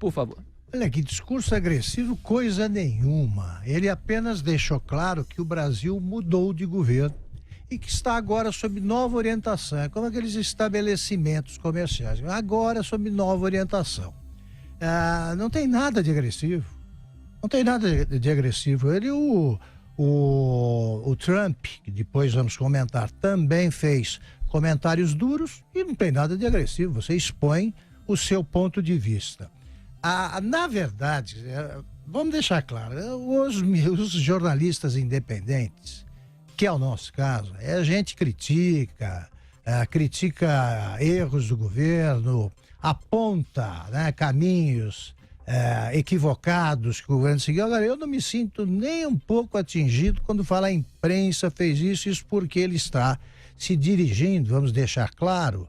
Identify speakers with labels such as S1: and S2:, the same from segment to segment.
S1: por favor.
S2: Olha, que discurso agressivo, coisa nenhuma. Ele apenas deixou claro que o Brasil mudou de governo e que está agora sob nova orientação. É como aqueles estabelecimentos comerciais. Agora sob nova orientação. Não tem nada de agressivo. Não tem nada de agressivo. O Trump, que depois vamos comentar, também fez comentários duros e não tem nada de agressivo. Você expõe o seu ponto de vista. Na verdade, vamos deixar claro, os jornalistas independentes, que é o nosso caso, a gente critica erros do governo, aponta, né, caminhos equivocados que o governo seguiu. Agora, eu não me sinto nem um pouco atingido quando fala a imprensa fez isso porque ele está se dirigindo, vamos deixar claro,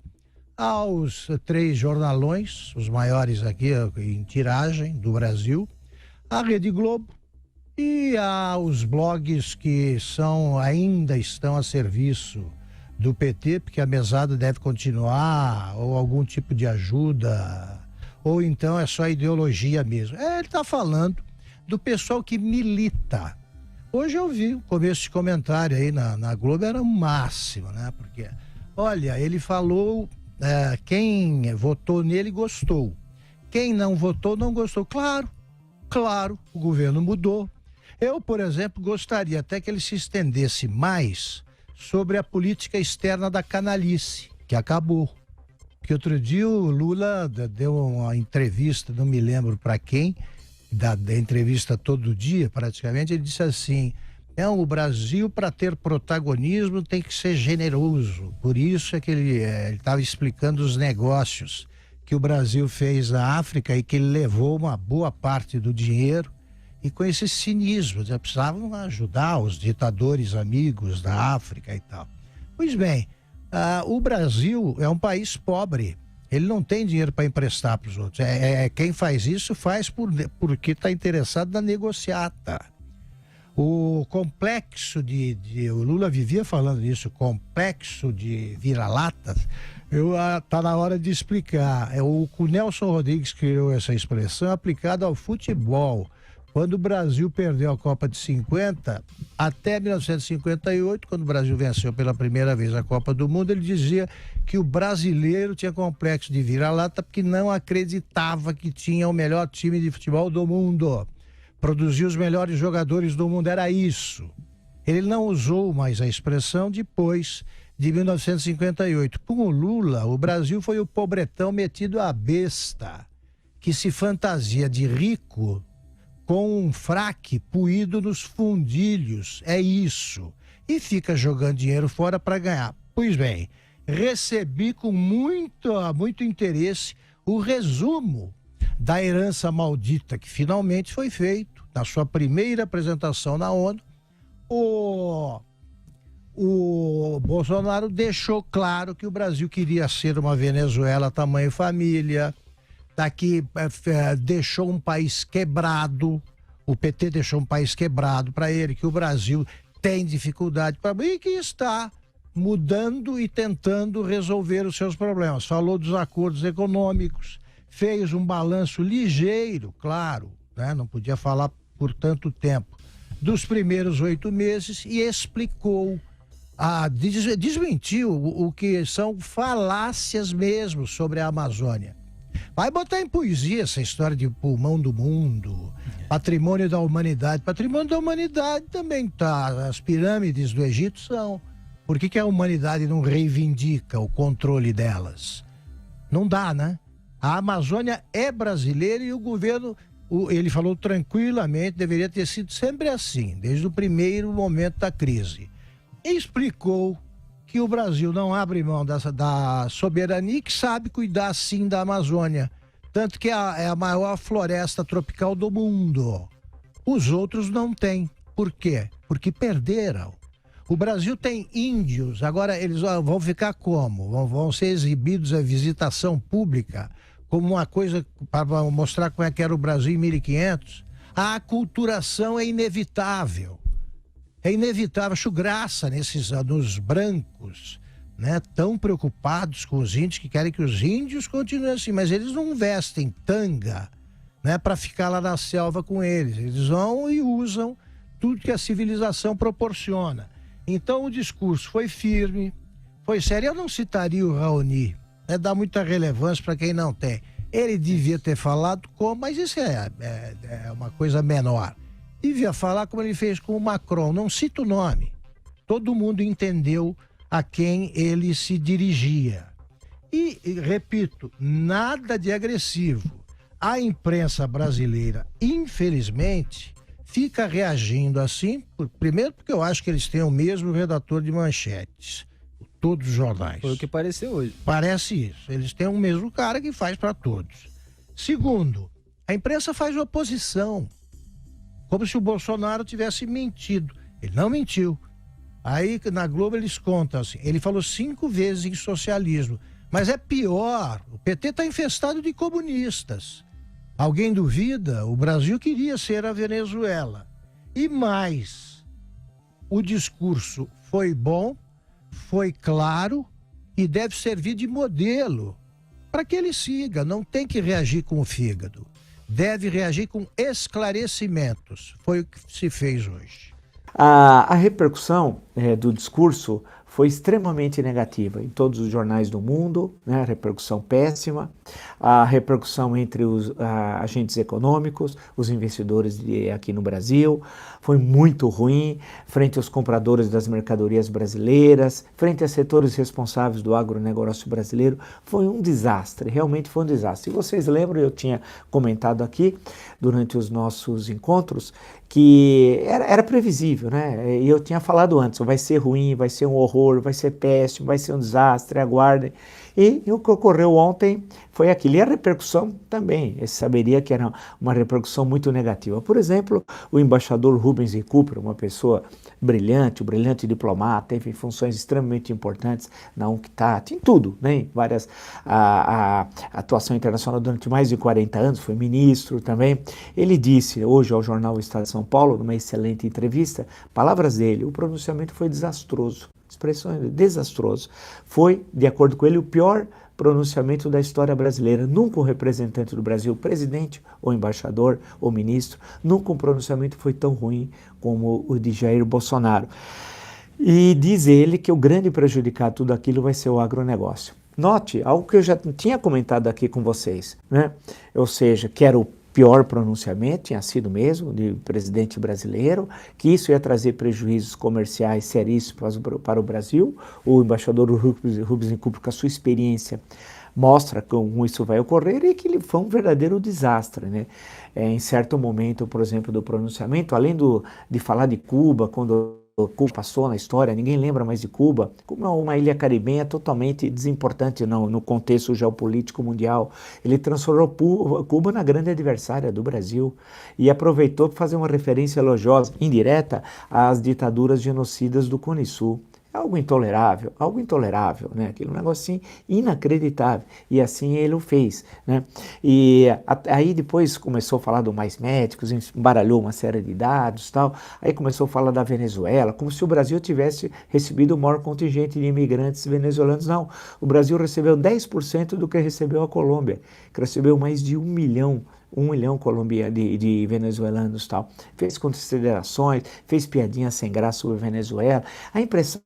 S2: aos 3 jornalões, os maiores aqui em tiragem do Brasil, a Rede Globo e aos blogs que ainda estão a serviço do PT, porque a mesada deve continuar, ou algum tipo de ajuda, ou então é só ideologia mesmo. Ele está falando do pessoal que milita. Hoje eu vi o começo de comentário aí na Globo, era o máximo, né? Porque, olha, ele falou... quem votou nele gostou. Quem não votou não gostou. Claro, o governo mudou. Eu, por exemplo, gostaria até que ele se estendesse mais sobre a política externa da canalice, que acabou. Porque outro dia o Lula deu uma entrevista, não me lembro para quem, da entrevista Todo Dia, praticamente, ele disse assim: o Brasil, para ter protagonismo, tem que ser generoso. Por isso é que ele estava explicando os negócios que o Brasil fez na África e que ele levou uma boa parte do dinheiro. E com esse cinismo, já precisavam ajudar os ditadores amigos da África e tal. Pois bem, o Brasil é um país pobre. Ele não tem dinheiro para emprestar para os outros. Quem faz isso faz porque está interessado na negociata. O complexo o Lula vivia falando isso, complexo de vira-latas, tá na hora de explicar. O Nelson Rodrigues criou essa expressão aplicada ao futebol. Quando o Brasil perdeu a Copa de 50, até 1958, quando o Brasil venceu pela primeira vez a Copa do Mundo, ele dizia que o brasileiro tinha complexo de vira-lata porque não acreditava que tinha o melhor time de futebol do mundo. Produzir os melhores jogadores do mundo, era isso. Ele não usou mais a expressão depois de 1958. Com o Lula, o Brasil foi o pobretão metido à besta, que se fantasia de rico com um fraque puído nos fundilhos. É isso. E fica jogando dinheiro fora para ganhar. Pois bem, recebi com muito interesse o resumo da herança maldita que finalmente foi feito na sua primeira apresentação na ONU. O Bolsonaro deixou claro que o Brasil queria ser uma Venezuela tamanho família, deixou um país quebrado, o PT deixou um país quebrado para ele, que o Brasil tem dificuldade e que está mudando e tentando resolver os seus problemas. Falou dos acordos econômicos, fez um balanço ligeiro, claro, né? Não podia falar por tanto tempo, dos primeiros 8 meses e explicou, desmentiu o que são falácias mesmo sobre a Amazônia. Vai botar em poesia essa história de pulmão do mundo, patrimônio da humanidade. Patrimônio da humanidade também tá. As pirâmides do Egito são. Por que a humanidade não reivindica o controle delas? Não dá, né? A Amazônia é brasileira e o governo, ele falou tranquilamente, deveria ter sido sempre assim, desde o primeiro momento da crise. E explicou que o Brasil não abre mão da soberania e que sabe cuidar sim da Amazônia. Tanto que é a maior floresta tropical do mundo. Os outros não têm. Por quê? Porque perderam. O Brasil tem índios, agora eles vão ficar como? Vão ser exibidos à visitação pública como uma coisa para mostrar como é que era o Brasil em 1500. A aculturação é inevitável. É inevitável. Acho graça nesses anos brancos, né? Tão preocupados com os índios, que querem que os índios continuem assim, mas eles não vestem tanga, né, para ficar lá na selva com eles. Eles vão e usam tudo que a civilização proporciona. Então o discurso foi firme, foi sério. Eu não citaria o Raoni, dá muita relevância para quem não tem. Ele devia ter falado como, mas isso é uma coisa menor. Devia falar como ele fez com o Macron, não cita o nome. Todo mundo entendeu a quem ele se dirigia. E repito, nada de agressivo. A imprensa brasileira, infelizmente, fica reagindo assim, primeiro porque eu acho que eles têm o mesmo redator de manchetes, todos os jornais.
S1: Foi o que pareceu hoje.
S2: Parece isso, eles têm o mesmo cara que faz para todos. Segundo, a imprensa faz oposição, como se o Bolsonaro tivesse mentido. Ele não mentiu. Aí na Globo eles contam assim, ele falou 5 vezes em socialismo, mas é pior, o PT está infestado de comunistas. Alguém duvida? O Brasil queria ser a Venezuela. E mais, o discurso foi bom, foi claro e deve servir de modelo para que ele siga. Não tem que reagir com o fígado. Deve reagir com esclarecimentos. Foi o que se fez hoje.
S3: A repercussão do discurso foi extremamente negativa em todos os jornais do mundo, né? A repercussão péssima, a repercussão entre os agentes econômicos, os investidores aqui no Brasil, foi muito ruim, frente aos compradores das mercadorias brasileiras, frente a setores responsáveis do agronegócio brasileiro, foi um desastre, realmente foi um desastre. Se vocês lembram, eu tinha comentado aqui, durante os nossos encontros, que era previsível, né? E eu tinha falado antes, vai ser ruim, vai ser um horror, vai ser péssimo, vai ser um desastre, aguardem. E o que ocorreu ontem foi aquilo. E a repercussão também, eu saberia que era uma repercussão muito negativa. Por exemplo, o embaixador Rubens Recupero, uma pessoa brilhante, um brilhante diplomata, teve funções extremamente importantes na UNCTAD, em tudo, né? Em várias a atuação internacional durante mais de 40 anos, foi ministro também. Ele disse hoje ao jornal Estado de São Paulo, numa excelente entrevista, palavras dele, o pronunciamento foi desastroso. Expressão desastroso. Foi, de acordo com ele, o pior pronunciamento da história brasileira. Nunca um representante do Brasil, presidente ou embaixador ou ministro, nunca um pronunciamento foi tão ruim como o de Jair Bolsonaro. E diz ele que o grande prejudicado tudo aquilo vai ser o agronegócio. Note, algo que eu já tinha comentado aqui com vocês, né? Ou seja, que era o pior pronunciamento, tinha sido mesmo, de presidente brasileiro, que isso ia trazer prejuízos comerciais seríssimos para o Brasil. O embaixador Rubens Recupero, com a sua experiência, mostra como isso vai ocorrer e que ele foi um verdadeiro desastre, né? Em certo momento, por exemplo, do pronunciamento, além de falar de Cuba, quando Cuba passou na história, ninguém lembra mais de Cuba. Cuba é uma ilha caribenha totalmente desimportante no contexto geopolítico mundial. Ele transformou Cuba na grande adversária do Brasil e aproveitou para fazer uma referência elogiosa, indireta, às ditaduras genocidas do Cone Sul. É algo intolerável, né? Aquele negócio assim inacreditável. E assim ele o fez, né? E aí depois começou a falar do Mais Médicos, embaralhou uma série de dados e tal. Aí começou a falar da Venezuela, como se o Brasil tivesse recebido o maior contingente de imigrantes venezuelanos. Não, o Brasil recebeu 10% do que recebeu a Colômbia, que recebeu mais de 1 milhão colombiano de venezuelanos e tal. Fez considerações, fez piadinhas sem graça sobre a Venezuela. A impressão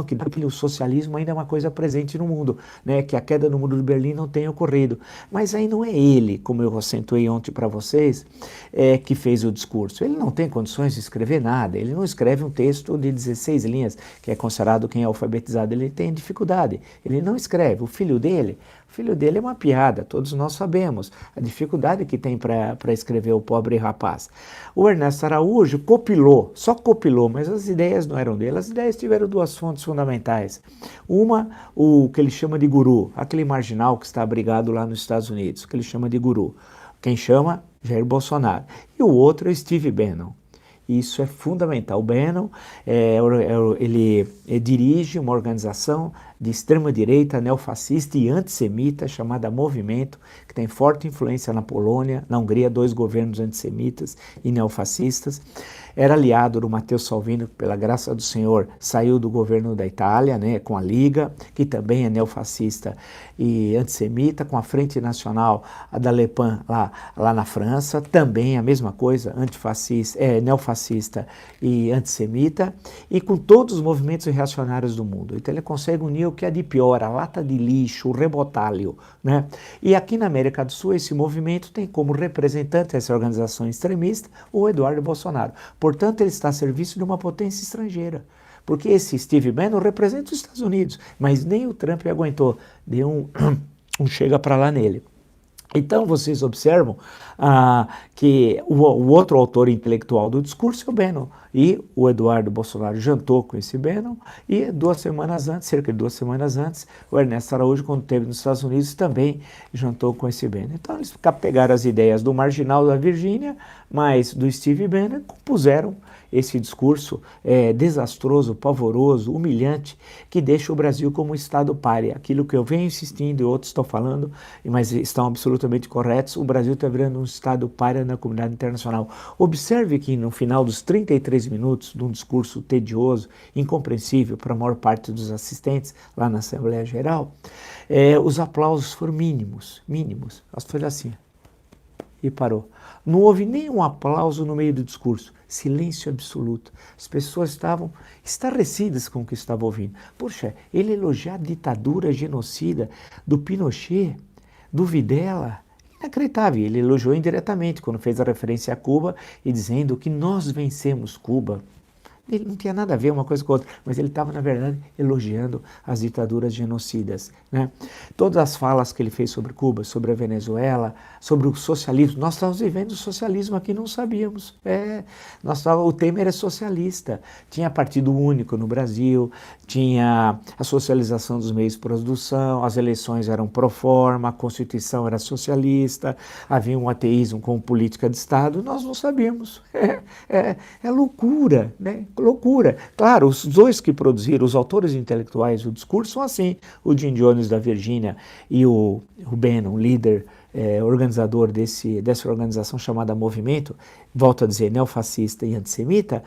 S3: que o socialismo ainda é uma coisa presente no mundo, né? Que a queda no muro de Berlim não tenha ocorrido. Mas aí não é ele, como eu acentuei ontem para vocês, que fez o discurso. Ele não tem condições de escrever nada, ele não escreve um texto de 16 linhas, que é considerado quem é alfabetizado, ele tem dificuldade. Ele não escreve. O filho dele é uma piada, todos nós sabemos a dificuldade que tem para escrever o pobre rapaz. O Ernesto Araújo só copilou, mas as ideias não eram dele. As ideias tiveram 2 fontes fundamentais. Uma, o que ele chama de guru, aquele marginal que está abrigado lá nos Estados Unidos, que ele chama de guru. Quem chama? Jair Bolsonaro. E o outro é Steve Bannon. Isso é fundamental. O Bannon, ele dirige uma organização de extrema-direita, neofascista e antissemita, chamada Movimento, que tem forte influência na Polônia, na Hungria, 2 governos antissemitas e neofascistas. Era aliado do Matteo Salvini, que, pela graça do Senhor, saiu do governo da Itália, né, com a Liga, que também é neofascista e antissemita, com a Frente Nacional da Le Pen lá na França, também a mesma coisa, antifascista, neofascista e antissemita, e com todos os movimentos reacionários do mundo. Então ele consegue unir o que é de pior, a lata de lixo, o rebotalho, né? E aqui na América do Sul esse movimento tem como representante essa organização extremista o Eduardo Bolsonaro. Portanto, ele está a serviço de uma potência estrangeira. Porque esse Steve Bannon representa os Estados Unidos, mas nem o Trump aguentou, deu um chega para lá nele. Então vocês observam que o outro autor intelectual do discurso é o Bannon, e o Eduardo Bolsonaro jantou com esse Bannon, e cerca de 2 semanas antes, o Ernesto Araújo, quando esteve nos Estados Unidos, também jantou com esse Bannon. Então eles pegaram as ideias do marginal da Virgínia, mas do Steve Bannon, compuseram esse discurso desastroso, pavoroso, humilhante, que deixa o Brasil como um Estado pária. Aquilo que eu venho insistindo e outros estão falando, mas estão absolutamente corretos, o Brasil está virando um Estado pária na comunidade internacional. Observe que no final dos 33 minutos de um discurso tedioso, incompreensível para a maior parte dos assistentes lá na Assembleia Geral, os aplausos foram mínimos. Foi assim, e parou. Não houve nenhum aplauso no meio do discurso. Silêncio absoluto. As pessoas estavam estarrecidas com o que estavam ouvindo. Poxa, ele elogiar a ditadura genocida do Pinochet, do Videla, inacreditável. Ele elogiou indiretamente quando fez a referência a Cuba e dizendo que nós vencemos Cuba. Ele não tinha nada a ver uma coisa com a outra, mas ele estava, na verdade, elogiando as ditaduras genocidas, né? Todas as falas que ele fez sobre Cuba, sobre a Venezuela, sobre o socialismo, nós estávamos vivendo o socialismo aqui, não sabíamos. O Temer é socialista, tinha partido único no Brasil, tinha a socialização dos meios de produção, as eleições eram pro forma, a Constituição era socialista, havia um ateísmo como política de Estado, nós não sabíamos. É loucura, né? Loucura. Claro, os dois que produziram, os autores intelectuais do discurso são assim, o Jim Jones da Virgínia e o Bannon, líder, organizador dessa organização chamada Movimento, volto a dizer, neofascista e antissemita.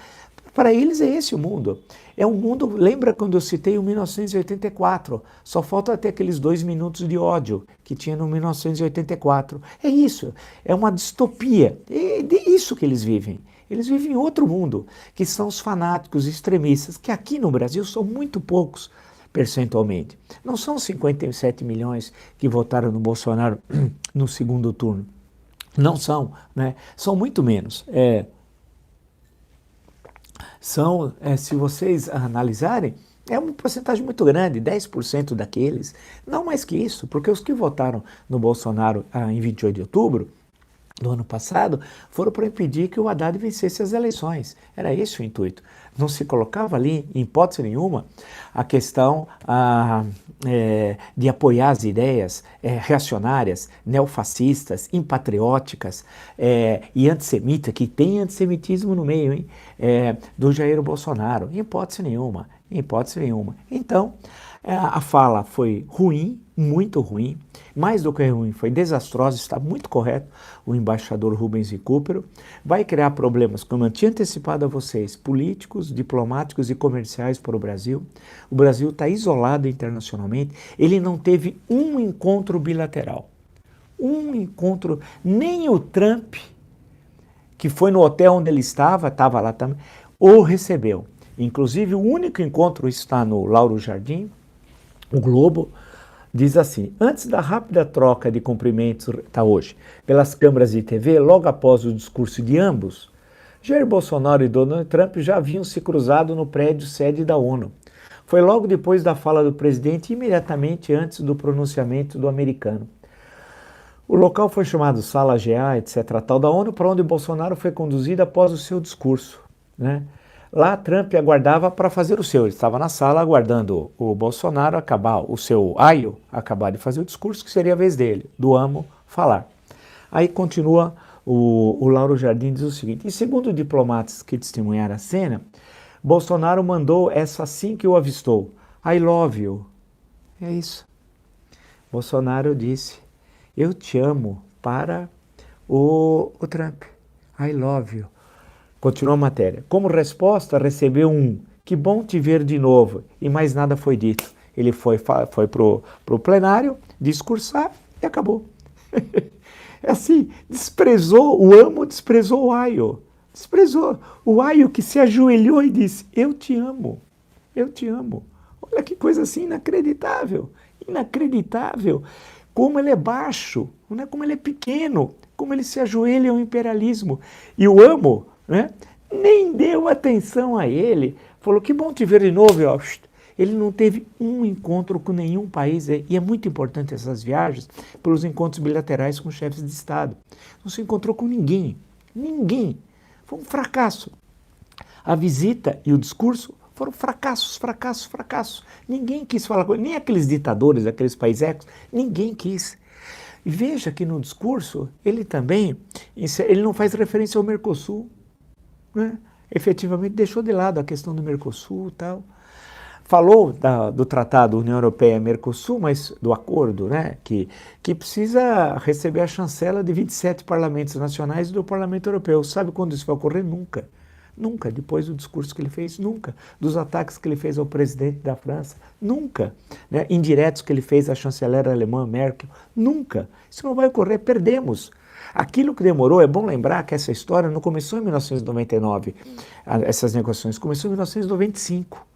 S3: Para eles é esse o mundo. É um mundo, lembra quando eu citei o 1984, só falta ter aqueles 2 minutos de ódio que tinha no 1984. É isso, é uma distopia, é isso que eles vivem. Eles vivem em outro mundo, que são os fanáticos extremistas, que aqui no Brasil são muito poucos percentualmente. Não são 57 milhões que votaram no Bolsonaro no segundo turno. Não são, né? São muito menos. Se vocês analisarem, é uma porcentagem muito grande, 10% daqueles. Não mais que isso, porque os que votaram no Bolsonaro em 28 de outubro, do ano passado, foram para impedir que o Haddad vencesse as eleições. Era esse o intuito. Não se colocava ali, em hipótese nenhuma, a questão de apoiar as ideias reacionárias, neofascistas, impatrióticas e antissemitas, que tem antissemitismo no meio, hein, do Jair Bolsonaro. Em hipótese nenhuma. Então, a fala foi ruim, muito ruim, mais do que ruim, foi desastrosa, está muito correto o embaixador Rubens Recupero, vai criar problemas, como eu tinha antecipado a vocês, políticos, diplomáticos e comerciais para o Brasil está isolado internacionalmente, ele não teve um encontro bilateral, nem o Trump, que foi no hotel onde ele estava lá também, o recebeu. Inclusive, o único encontro está no Lauro Jardim, o Globo, diz assim: antes da rápida troca de cumprimentos, hoje, pelas câmeras de TV, logo após o discurso de ambos, Jair Bolsonaro e Donald Trump já haviam se cruzado no prédio sede da ONU. Foi logo depois da fala do presidente, imediatamente antes do pronunciamento do americano. O local foi chamado Sala GA, etc., tal da ONU, para onde Bolsonaro foi conduzido após o seu discurso, né? Lá Trump aguardava para fazer o seu, ele estava na sala aguardando o Bolsonaro acabar de fazer o discurso, que seria a vez dele, do amo, falar. Aí continua o Lauro Jardim, diz o seguinte: e segundo diplomatas que testemunharam a cena, Bolsonaro mandou essa assim que o avistou: I love you, É isso. Bolsonaro disse, eu te amo, para o Trump. I love you. Continua a matéria. Como resposta, recebeu que bom te ver de novo. E mais nada foi dito. Ele foi pro plenário, discursar e acabou. É assim, desprezou o amo, desprezou o aio. Desprezou o aio que se ajoelhou e disse, eu te amo, eu te amo. Olha que coisa assim inacreditável, inacreditável. Como ele é baixo, né? Como ele é pequeno, como ele se ajoelha ao imperialismo. E o amo, né? Nem deu atenção a ele, falou, que bom te ver de novo. Ele não teve um encontro com nenhum país, e é muito importante essas viagens, pelos encontros bilaterais com chefes de Estado. Não se encontrou com ninguém, ninguém. Foi um fracasso. A visita e o discurso foram fracassos, fracassos, fracassos. Ninguém quis falar com ele, nem aqueles ditadores, aqueles paisecos, ninguém quis. E veja que no discurso, ele também, ele não faz referência ao Mercosul, né? Efetivamente deixou de lado a questão do Mercosul e tal. Falou do Tratado União Europeia-Mercosul, mas do acordo, né, que precisa receber a chancela de 27 parlamentos nacionais e do Parlamento Europeu. Sabe quando isso vai ocorrer? Nunca. Nunca. Depois do discurso que ele fez, nunca. Dos ataques que ele fez ao presidente da França, nunca. Né, indiretos que ele fez à chanceler alemã Merkel, nunca. Isso não vai ocorrer, perdemos. Aquilo que demorou, é bom lembrar que essa história não começou em 1999, essas negociações, começou em 1995.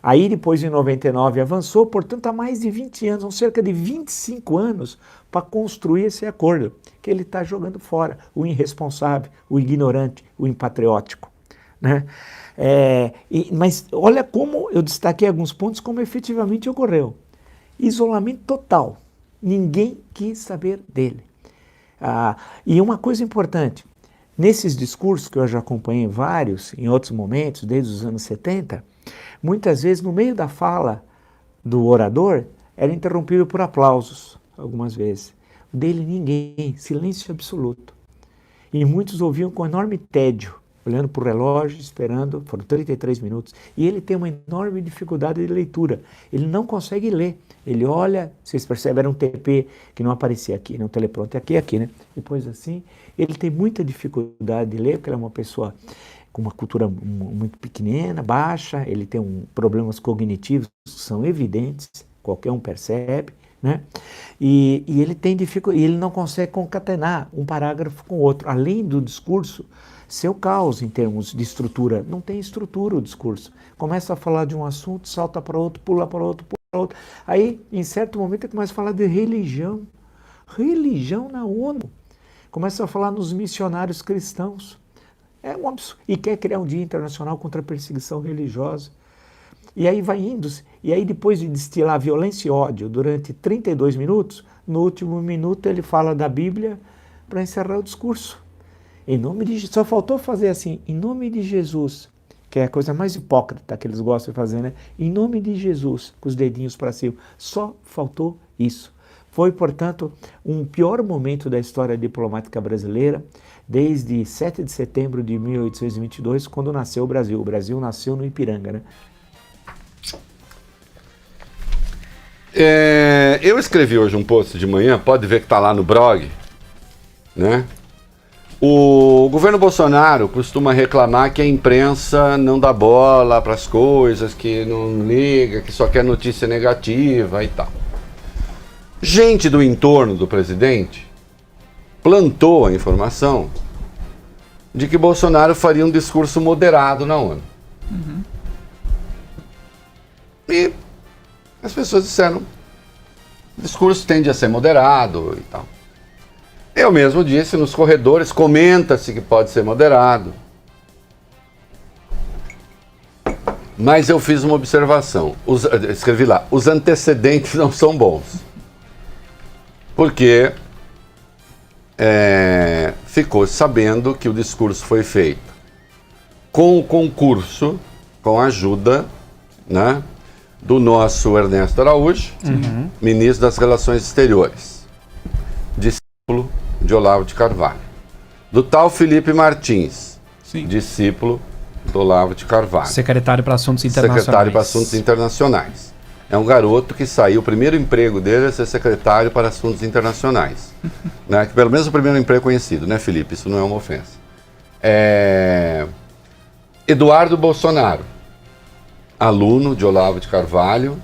S3: Aí depois em 99 avançou, portanto há mais de 20 anos, são cerca de 25 anos para construir esse acordo, que ele está jogando fora, o irresponsável, o ignorante, o impatriótico, né? Mas olha como eu destaquei alguns pontos, como efetivamente ocorreu. Isolamento total, ninguém quis saber dele. E uma coisa importante, nesses discursos que eu já acompanhei vários, em outros momentos, desde os anos 70, muitas vezes, no meio da fala do orador, era interrompido por aplausos, algumas vezes. O dele, ninguém, silêncio absoluto. E muitos ouviam com enorme tédio, olhando para o relógio, esperando, foram 33 minutos. E ele tem uma enorme dificuldade de leitura. Ele não consegue ler. Ele olha, vocês percebem, era um TP que não aparecia aqui, né? Um teleprompter aqui, né? Depois assim, ele tem muita dificuldade de ler, porque ele é uma pessoa com uma cultura muito pequena, baixa, ele tem problemas cognitivos que são evidentes, qualquer um percebe, né? E ele tem dificuldade, ele não consegue concatenar um parágrafo com o outro. Além do discurso, seu caos em termos de estrutura, não tem estrutura o discurso. Começa a falar de um assunto, salta para outro, pula para outro, pula para outro. Aí, em certo momento, ele começa a falar de religião. Religião na ONU. Começa a falar nos missionários cristãos. É um absurdo. E quer criar um dia internacional contra a perseguição religiosa. E aí vai indo. E aí depois de destilar violência e ódio durante 32 minutos, no último minuto ele fala da Bíblia para encerrar o discurso. Em nome de Jesus. Só faltou fazer assim, em nome de Jesus, que é a coisa mais hipócrita que eles gostam de fazer, né? Em nome de Jesus, com os dedinhos para cima. Só faltou isso. Foi, portanto, um pior momento da história diplomática brasileira, desde 7 de setembro de 1822, quando nasceu o Brasil. O Brasil nasceu no Ipiranga, né?
S1: Eu escrevi hoje um post de manhã, pode ver que está lá no blog, né? O governo Bolsonaro costuma reclamar que a imprensa não dá bola para as coisas, que não liga, que só quer notícia negativa e tal. Gente do entorno do presidente plantou a informação de que Bolsonaro faria um discurso moderado na ONU. Uhum. E as pessoas disseram, o discurso tende a ser moderado e tal. Eu mesmo disse, nos corredores, comenta-se que pode ser moderado. Mas eu fiz uma observação, escrevi lá, os antecedentes não são bons. Porque ficou sabendo que o discurso foi feito com o concurso, com a ajuda, né, do nosso Ernesto Araújo, ministro das Relações Exteriores, discípulo de Olavo de Carvalho, do tal Felipe Martins, discípulo do Olavo de Carvalho,
S4: secretário para Assuntos Internacionais.
S1: Secretário para Assuntos Internacionais. É um garoto que saiu, o primeiro emprego dele é ser secretário para assuntos internacionais. Né? Que pelo menos o primeiro emprego conhecido, né, Felipe? Isso não é uma ofensa. Eduardo Bolsonaro, aluno de Olavo de Carvalho,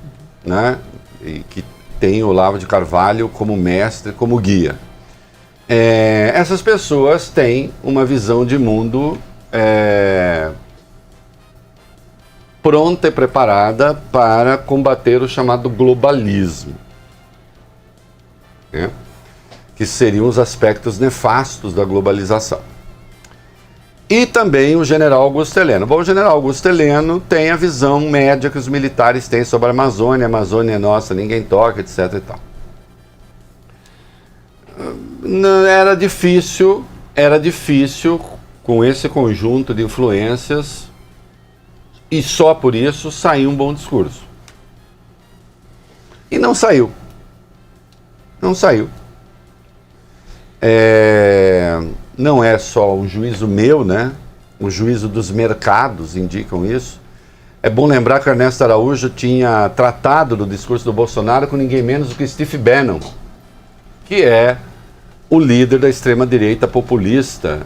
S1: né? E que tem Olavo de Carvalho como mestre, como guia. Essas pessoas têm uma visão de mundo pronta e preparada para combater o chamado globalismo, né? Que seriam os aspectos nefastos da globalização. E também o general Augusto Heleno. Bom, o general Augusto Heleno tem a visão média que os militares têm sobre a Amazônia é nossa, ninguém toca, etc. e tal. Era difícil com esse conjunto de influências, e só por isso sair um bom discurso. E não saiu. Não saiu. Não é só um juízo meu, né? O juízo dos mercados indicam isso. É bom lembrar que Ernesto Araújo tinha tratado do discurso do Bolsonaro com ninguém menos do que Steve Bannon, que é o líder da extrema-direita populista.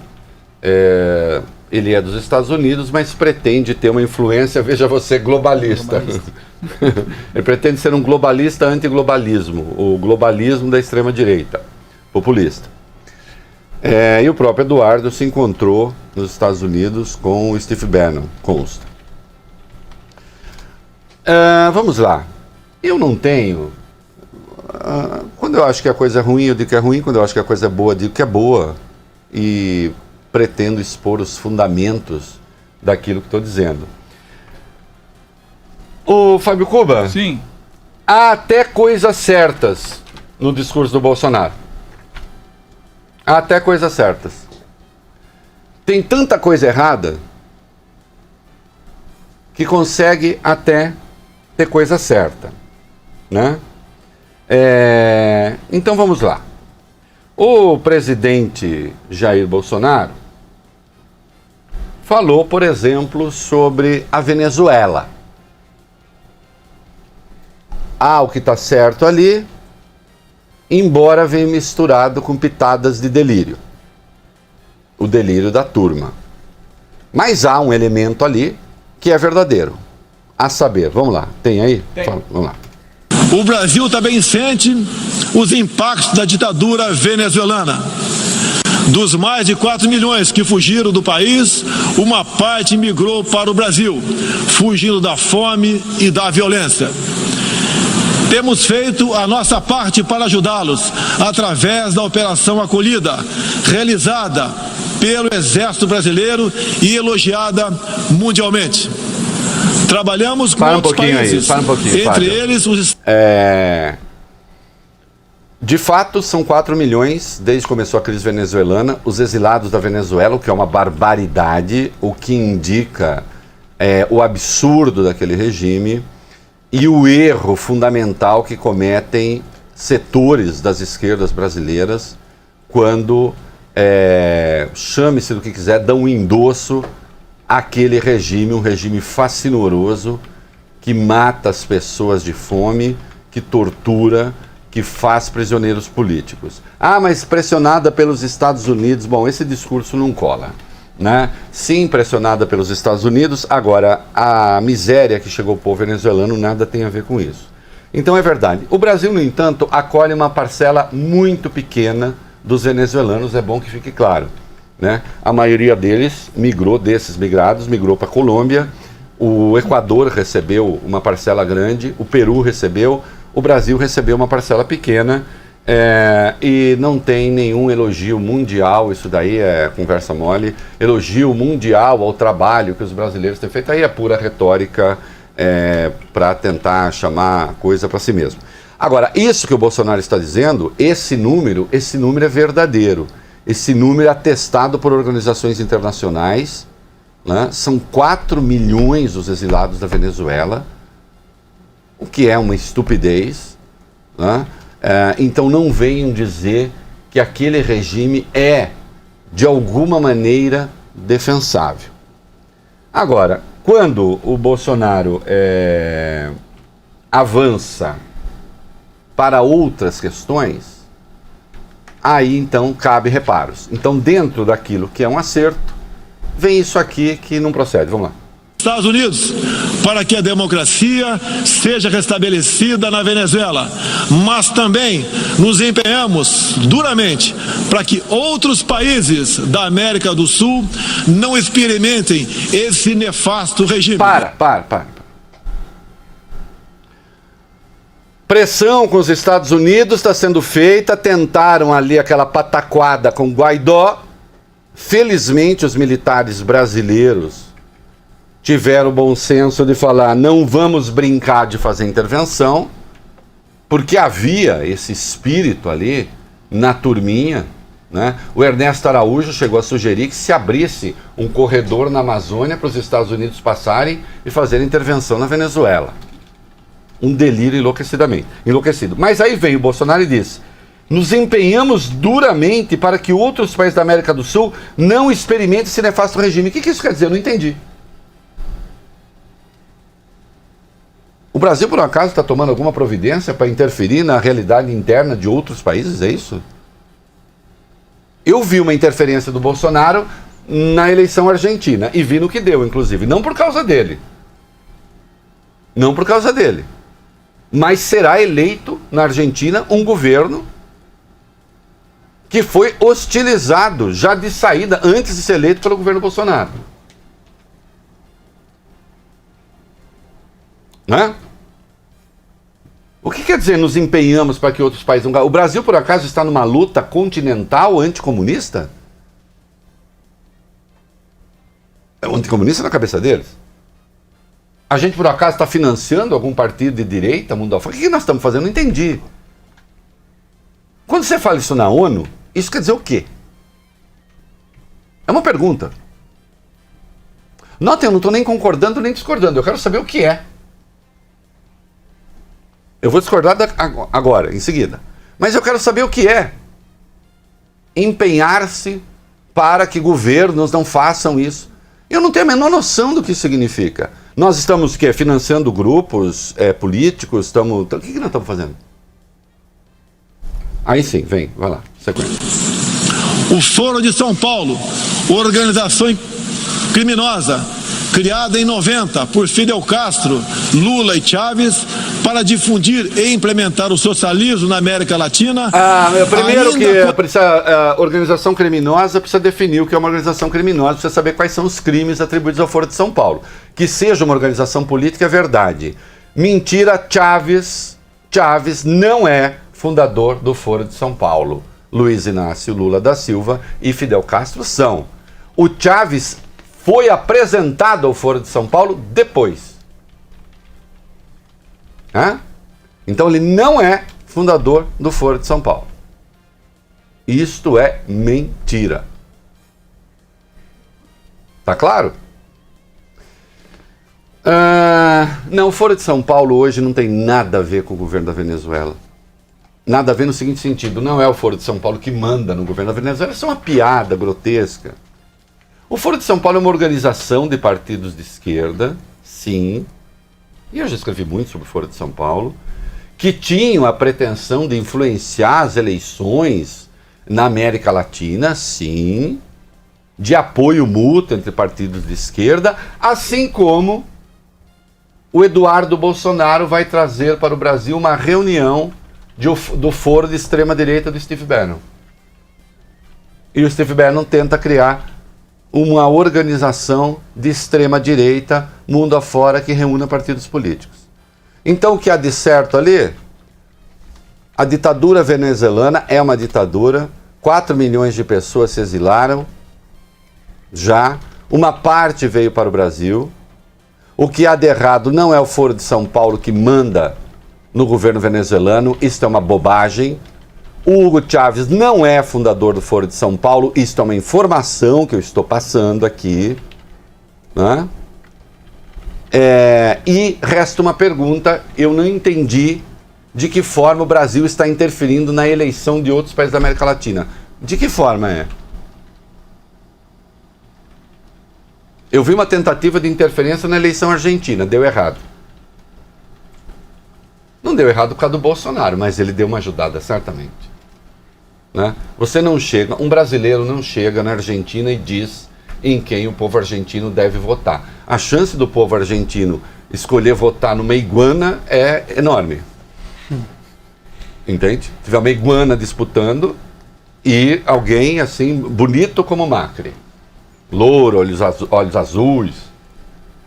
S1: Ele é dos Estados Unidos, mas pretende ter uma influência, veja você, globalista. Ele pretende ser um globalista anti-globalismo, o globalismo da extrema-direita populista. E o próprio Eduardo se encontrou nos Estados Unidos com o Steve Bannon, consta. Vamos lá. Eu não tenho... quando eu acho que a coisa é ruim, eu digo que é ruim. Quando eu acho que a coisa é boa, eu digo que é boa. E pretendo expor os fundamentos daquilo que estou dizendo. Ô, Fábio Cuba.
S4: Sim.
S1: Há até coisas certas no discurso do Bolsonaro. Há até coisas certas. Tem tanta coisa errada que consegue até ter coisa certa, né? Então vamos lá. O presidente Jair Bolsonaro falou, por exemplo, sobre a Venezuela. O que está certo ali, embora venha misturado com pitadas de delírio. O delírio da turma. Mas há um elemento ali que é verdadeiro. A saber, vamos lá, tem aí?
S4: Tem.
S1: Vamos lá.
S5: O Brasil também sente os impactos da ditadura venezuelana. Dos mais de 4 milhões que fugiram do país, uma parte migrou para o Brasil, fugindo da fome e da violência. Temos feito a nossa parte para ajudá-los através da Operação Acolhida, realizada pelo Exército Brasileiro e elogiada mundialmente. Trabalhamos com outros países, entre eles os...
S1: De fato, são 4 milhões, desde que começou a crise venezuelana, os exilados da Venezuela, o que é uma barbaridade, o que indica o absurdo daquele regime e o erro fundamental que cometem setores das esquerdas brasileiras quando, chame-se do que quiser, dão um endosso àquele regime, um regime fascinoroso que mata as pessoas de fome, que tortura, que faz prisioneiros políticos. Mas pressionada pelos Estados Unidos, bom, esse discurso não cola, né? Sim, pressionada pelos Estados Unidos, agora a miséria que chegou ao povo venezuelano nada tem a ver com isso. Então é verdade. O Brasil, no entanto, acolhe uma parcela muito pequena dos venezuelanos, é bom que fique claro, né? A maioria deles desses migrados, migrou para a Colômbia, o Equador recebeu uma parcela grande, o Peru recebeu, o Brasil recebeu uma parcela pequena, e não tem nenhum elogio mundial, isso daí é conversa mole, elogio mundial ao trabalho que os brasileiros têm feito, aí é pura retórica para tentar chamar a coisa para si mesmo. Agora, isso que o Bolsonaro está dizendo, esse número é verdadeiro, esse número é atestado por organizações internacionais, né? São 4 milhões os exilados da Venezuela, o que é uma estupidez, né? Então não venham dizer que aquele regime é, de alguma maneira, defensável. Agora, quando o Bolsonaro avança para outras questões, aí então cabe reparos. Então, dentro daquilo que é um acerto, vem isso aqui que não procede. Vamos lá.
S5: Estados Unidos, para que a democracia seja restabelecida na Venezuela, mas também nos empenhamos duramente para que outros países da América do Sul não experimentem esse nefasto regime.
S1: Para. Pressão com os Estados Unidos está sendo feita, tentaram ali aquela pataquada com Guaidó. Felizmente, os militares brasileiros tiveram o bom senso de falar, não vamos brincar de fazer intervenção, porque havia esse espírito ali na turminha, né? O Ernesto Araújo chegou a sugerir que se abrisse um corredor na Amazônia para os Estados Unidos passarem e fazerem intervenção na Venezuela. Um delírio enlouquecido. Mas aí vem o Bolsonaro e diz, nos empenhamos duramente para que outros países da América do Sul não experimentem esse nefasto regime. O que isso quer dizer? Eu não entendi. O Brasil, por um acaso, está tomando alguma providência para interferir na realidade interna de outros países? É isso? Eu vi uma interferência do Bolsonaro na eleição argentina e vi no que deu, inclusive. Não por causa dele. Mas será eleito na Argentina um governo que foi hostilizado já de saída, antes de ser eleito pelo governo Bolsonaro. Né? O que quer dizer nos empenhamos para que outros países não... O Brasil, por acaso, está numa luta continental anticomunista? É o anticomunista na cabeça deles? A gente, por acaso, está financiando algum partido de direita mundo afora? O que nós estamos fazendo? Não entendi. Quando você fala isso na ONU, isso quer dizer o quê? É uma pergunta. Notem, eu não estou nem concordando nem discordando. Eu quero saber o que é. Eu vou discordar agora, em seguida. Mas eu quero saber o que é. Empenhar-se para que governos não façam isso. Eu não tenho a menor noção do que isso significa. Nós estamos financiando grupos políticos, o que nós estamos fazendo? Aí sim, vai lá, sequência.
S5: O Foro de São Paulo, organização criminosa, criada em 90 por Fidel Castro, Lula e Chávez, para difundir e implementar o socialismo na América Latina.
S1: Primeiro a organização criminosa precisa definir o que é uma organização criminosa, precisa saber quais são os crimes atribuídos ao Foro de São Paulo. Que seja uma organização política é verdade. Mentira, Chávez não é fundador do Foro de São Paulo. Luiz Inácio Lula da Silva e Fidel Castro são. O Chávez foi apresentado ao Foro de São Paulo depois. Então ele não é fundador do Foro de São Paulo. Isto é mentira. Tá claro? Não, o Foro de São Paulo hoje não tem nada a ver com o governo da Venezuela. Nada a ver no seguinte sentido, não é o Foro de São Paulo que manda no governo da Venezuela, isso é uma piada grotesca. O Foro de São Paulo é uma organização de partidos de esquerda, sim, e eu já escrevi muito sobre o Foro de São Paulo, que tinham a pretensão de influenciar as eleições na América Latina, sim, de apoio mútuo entre partidos de esquerda, assim como o Eduardo Bolsonaro vai trazer para o Brasil uma reunião do foro de extrema-direita do Steve Bannon. E o Steve Bannon tenta criar uma organização de extrema-direita, mundo afora, que reúna partidos políticos. Então, o que há de certo ali? A ditadura venezuelana é uma ditadura, 4 milhões de pessoas se exilaram, já, uma parte veio para o Brasil. O que há de errado não é o Foro de São Paulo que manda no governo venezuelano, isto é uma bobagem. O Hugo Chávez não é fundador do Foro de São Paulo, isto é uma informação que eu estou passando aqui, né? E resta uma pergunta, eu não entendi de que forma o Brasil está interferindo na eleição de outros países da América Latina. De que forma é? Eu vi uma tentativa de interferência na eleição argentina, deu errado. Não deu errado por causa do Bolsonaro, mas ele deu uma ajudada, certamente. Né? Você não chega, um brasileiro não chega na Argentina e diz em quem o povo argentino deve votar. A chance do povo argentino escolher votar numa iguana é enorme. Entende? Se tiver uma iguana disputando e alguém assim, bonito como Macri. Louro, olhos azuis,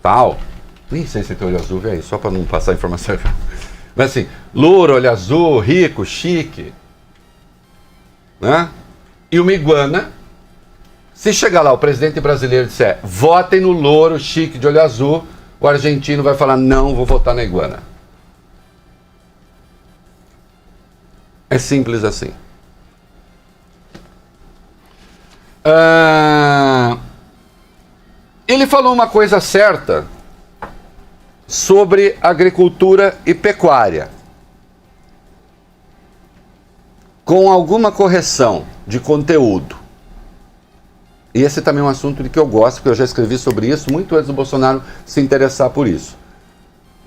S1: tal. Nem sei se tem olho azul, velho, só para não passar informação. Mas assim, louro, olho azul, rico, chique. Né? E uma iguana, se chegar lá o presidente brasileiro e disser, votem no louro, chique, de olho azul, o argentino vai falar, não, vou votar na iguana. É simples assim. Ele falou uma coisa certa sobre agricultura e pecuária, com alguma correção de conteúdo. E esse também é um assunto de que eu gosto, porque eu já escrevi sobre isso muito antes do Bolsonaro se interessar por isso.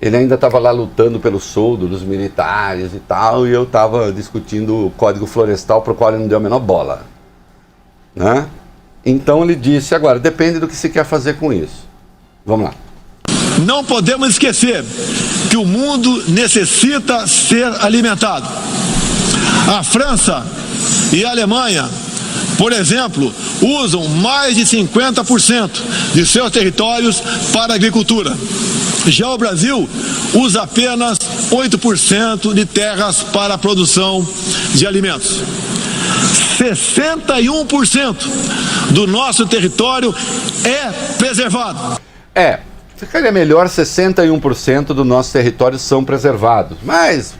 S1: Ele ainda estava lá lutando pelo soldo dos militares e tal, e eu estava discutindo o Código Florestal, para o qual ele não deu a menor bola. Né? Então ele disse, agora, depende do que se quer fazer com isso. Vamos lá.
S5: Não podemos esquecer que o mundo necessita ser alimentado. A França e a Alemanha, por exemplo, usam mais de 50% de seus territórios para a agricultura. Já o Brasil usa apenas 8% de terras para a produção de alimentos. 61% do nosso território é preservado.
S1: Ficaria melhor 61% do nosso território são preservados, mas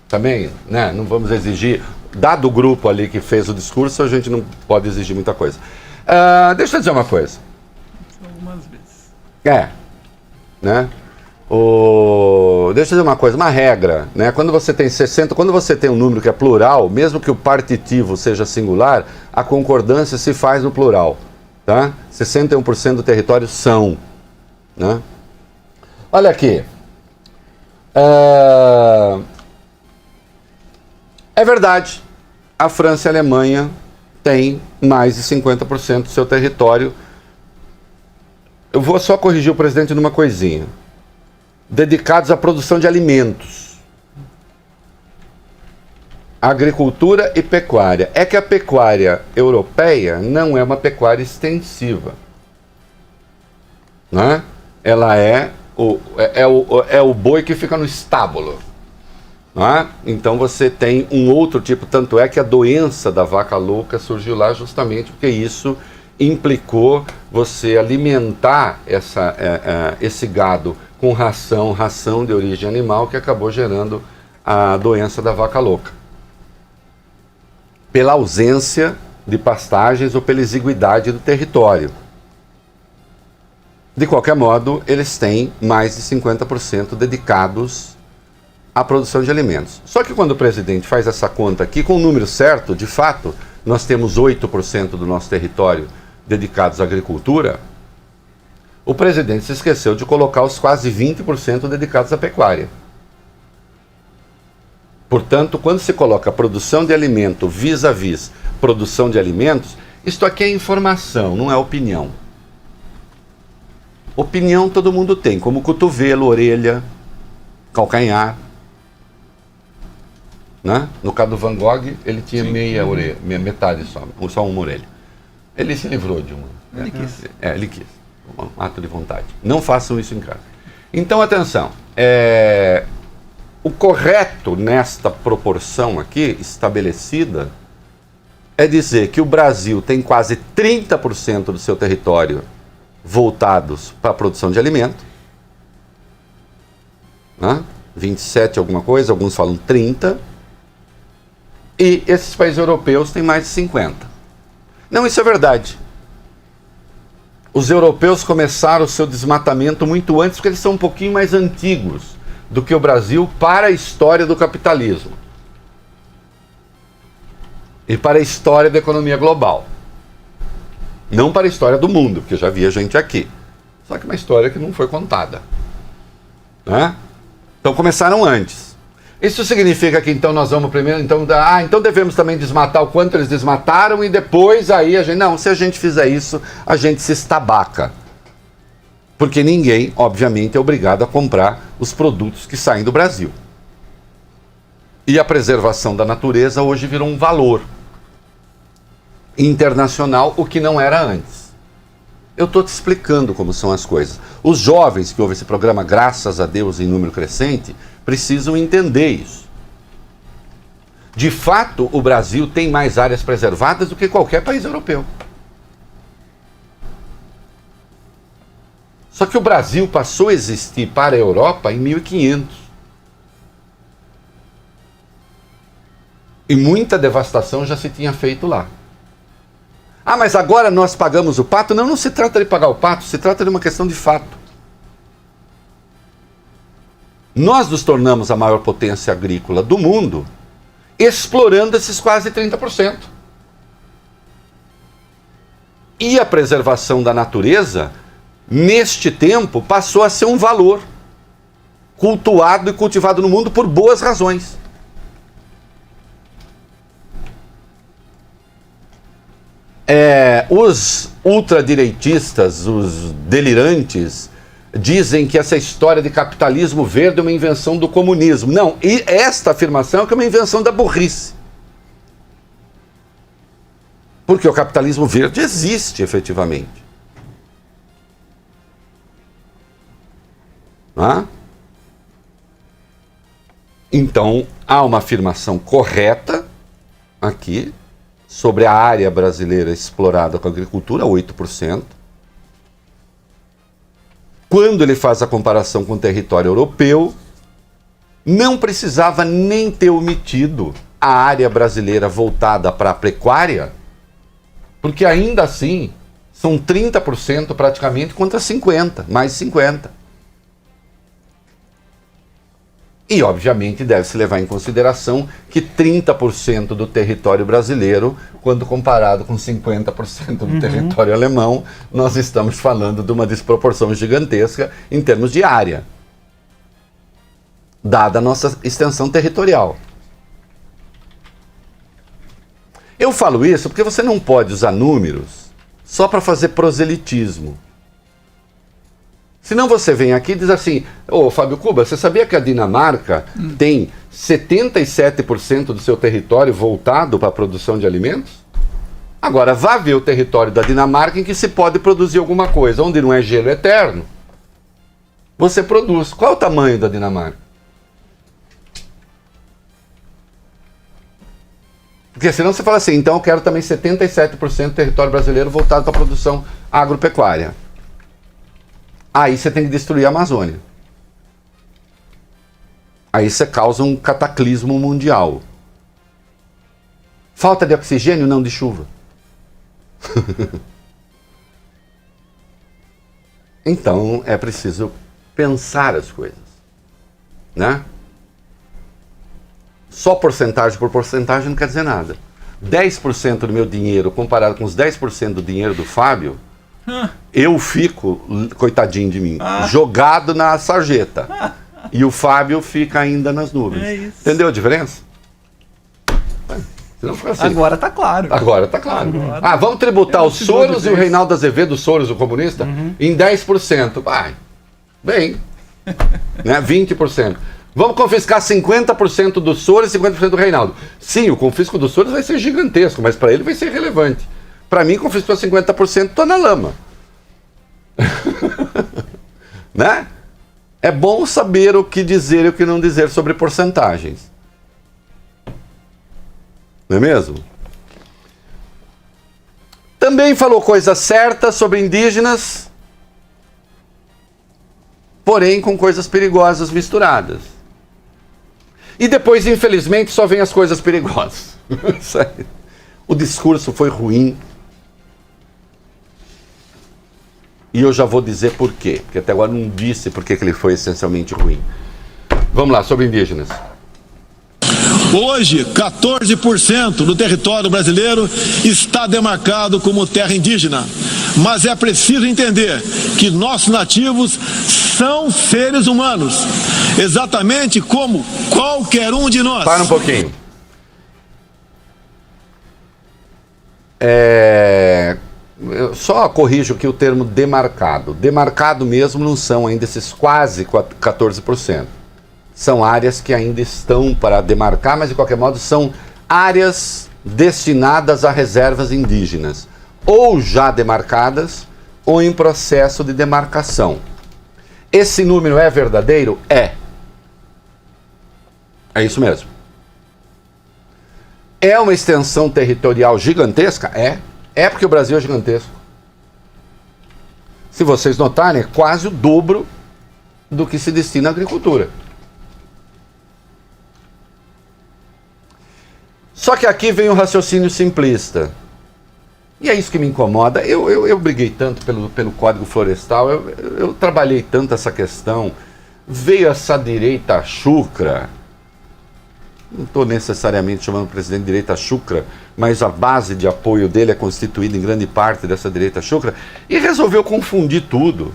S1: também, né, não vamos exigir, dado o grupo ali que fez o discurso, a gente não pode exigir muita coisa. Deixa eu dizer uma coisa.
S4: Algumas vezes.
S1: Né? Deixa eu dizer uma coisa, uma regra, né? Quando você tem 60, quando você tem um número que é plural, mesmo que o partitivo seja singular, a concordância se faz no plural, tá? 61% do território são, né? Olha aqui. É verdade, a França e a Alemanha têm mais de 50% do seu território. Eu vou só corrigir o presidente numa coisinha. Dedicados à produção de alimentos. Agricultura e pecuária. É que a pecuária europeia não é uma pecuária extensiva. Né? Ela é o boi que fica no estábulo. Né? Então você tem um outro tipo, tanto é que a doença da vaca louca surgiu lá justamente porque isso implicou você alimentar esse gado com ração de origem animal, que acabou gerando a doença da vaca louca. Pela ausência de pastagens ou pela exiguidade do território. De qualquer modo, eles têm mais de 50% dedicados à produção de alimentos. Só que quando o presidente faz essa conta aqui, com o número certo, de fato, nós temos 8% do nosso território dedicados à agricultura, o presidente se esqueceu de colocar os quase 20% dedicados à pecuária. Portanto, quando se coloca produção de alimento vis-à-vis produção de alimentos, isto aqui é informação, não é opinião. Opinião todo mundo tem, como cotovelo, orelha, calcanhar. Né? No caso do Van Gogh, ele tinha metade só uma orelha. Ele se livrou de uma.
S4: Ele quis.
S1: Ele quis. Um ato de vontade. Não façam isso em casa. Então, atenção. O correto nesta proporção aqui, estabelecida, é dizer que o Brasil tem quase 30% do seu território voltados para a produção de alimento. Né? 27 alguma coisa, alguns falam 30. E esses países europeus têm mais de 50. Não, isso é verdade. Os europeus começaram o seu desmatamento muito antes, porque eles são um pouquinho mais antigos do que o Brasil para a história do capitalismo e para a história da economia global. Não para a história do mundo, porque já havia gente aqui. Só que uma história que não foi contada. Né? Então começaram antes. Isso significa que então nós vamos primeiro, então devemos também desmatar o quanto eles desmataram e depois aí a gente... Não, se a gente fizer isso, a gente se estabaca. Porque ninguém, obviamente, é obrigado a comprar os produtos que saem do Brasil. E a preservação da natureza hoje virou um valor internacional, o que não era antes. Eu estou te explicando como são as coisas. Os jovens que ouvem esse programa, graças a Deus, em número crescente, precisam entender isso. De fato, o Brasil tem mais áreas preservadas do que qualquer país europeu. Só que o Brasil passou a existir para a Europa em 1500. E muita devastação já se tinha feito lá. Ah, mas agora nós pagamos o pato? Não, não se trata de pagar o pato, se trata de uma questão de fato. Nós nos tornamos a maior potência agrícola do mundo, explorando esses quase 30%. E a preservação da natureza, neste tempo, passou a ser um valor cultuado e cultivado no mundo por boas razões. Os ultradireitistas, os delirantes, dizem que essa história de capitalismo verde é uma invenção do comunismo. Não, e esta afirmação é que é uma invenção da burrice. Porque o capitalismo verde existe efetivamente. Então, há uma afirmação correta aqui sobre a área brasileira explorada com a agricultura, 8%. Quando ele faz a comparação com o território europeu, não precisava nem ter omitido a área brasileira voltada para a pecuária, porque ainda assim são 30% praticamente contra 50%, mais 50%. E, obviamente, deve-se levar em consideração que 30% do território brasileiro, quando comparado com 50% do território alemão, nós estamos falando de uma desproporção gigantesca em termos de área, dada a nossa extensão territorial. Eu falo isso porque você não pode usar números só para fazer proselitismo. Senão você vem aqui e diz assim, ô Fábio Cuba, você sabia que a Dinamarca tem 77% do seu território voltado para a produção de alimentos? Agora, vá ver o território da Dinamarca em que se pode produzir alguma coisa, onde não é gelo eterno. Você produz. Qual é o tamanho da Dinamarca? Porque senão você fala assim, então eu quero também 77% do território brasileiro voltado para a produção agropecuária. Aí você tem que destruir a Amazônia. Aí você causa um cataclismo mundial. Falta de oxigênio, não de chuva. Então é preciso pensar as coisas, né? Só porcentagem por porcentagem não quer dizer nada. 10% do meu dinheiro comparado com os 10% do dinheiro do Fábio, eu fico, coitadinho de mim, jogado na sarjeta. E o Fábio fica ainda nas nuvens.
S4: É isso.
S1: Entendeu a diferença? Senão fica assim.
S4: Agora tá claro.
S1: Agora tá claro.
S4: Agora.
S1: Vamos tributar o Soros e o Reinaldo Azevedo, o Soros, o comunista, em 10%. Vai. Bem. Né? 20%. Vamos confiscar 50% do Soros e 50% do Reinaldo. Sim, o confisco do Soros vai ser gigantesco, mas para ele vai ser relevante. Para mim, confiscou 50%, tô na lama. Né? É bom saber o que dizer e o que não dizer sobre porcentagens. Não é mesmo? Também falou coisas certas sobre indígenas, porém com coisas perigosas misturadas. E depois, infelizmente, só vem as coisas perigosas. O discurso foi ruim. E eu já vou dizer por quê, porque até agora não disse por que ele foi essencialmente ruim. Vamos lá, sobre indígenas.
S5: Hoje, 14% do território brasileiro está demarcado como terra indígena. Mas é preciso entender que nossos nativos são seres humanos exatamente como qualquer um de nós.
S1: Para um pouquinho. Eu só corrijo aqui o termo demarcado. Demarcado mesmo não são ainda esses quase 14%. São áreas que ainda estão para demarcar, mas de qualquer modo são áreas destinadas a reservas indígenas, ou já demarcadas, ou em processo de demarcação. Esse número é verdadeiro? É. É isso mesmo. É uma extensão territorial gigantesca? É. É porque o Brasil é gigantesco. Se vocês notarem, é quase o dobro do que se destina à agricultura. Só que aqui vem o raciocínio simplista. E é isso que me incomoda. Eu briguei tanto pelo Código Florestal, eu trabalhei tanto essa questão. Veio essa direita chucra. Não estou necessariamente chamando o presidente de direita chucra, mas a base de apoio dele é constituída em grande parte dessa direita chucra, e resolveu confundir tudo.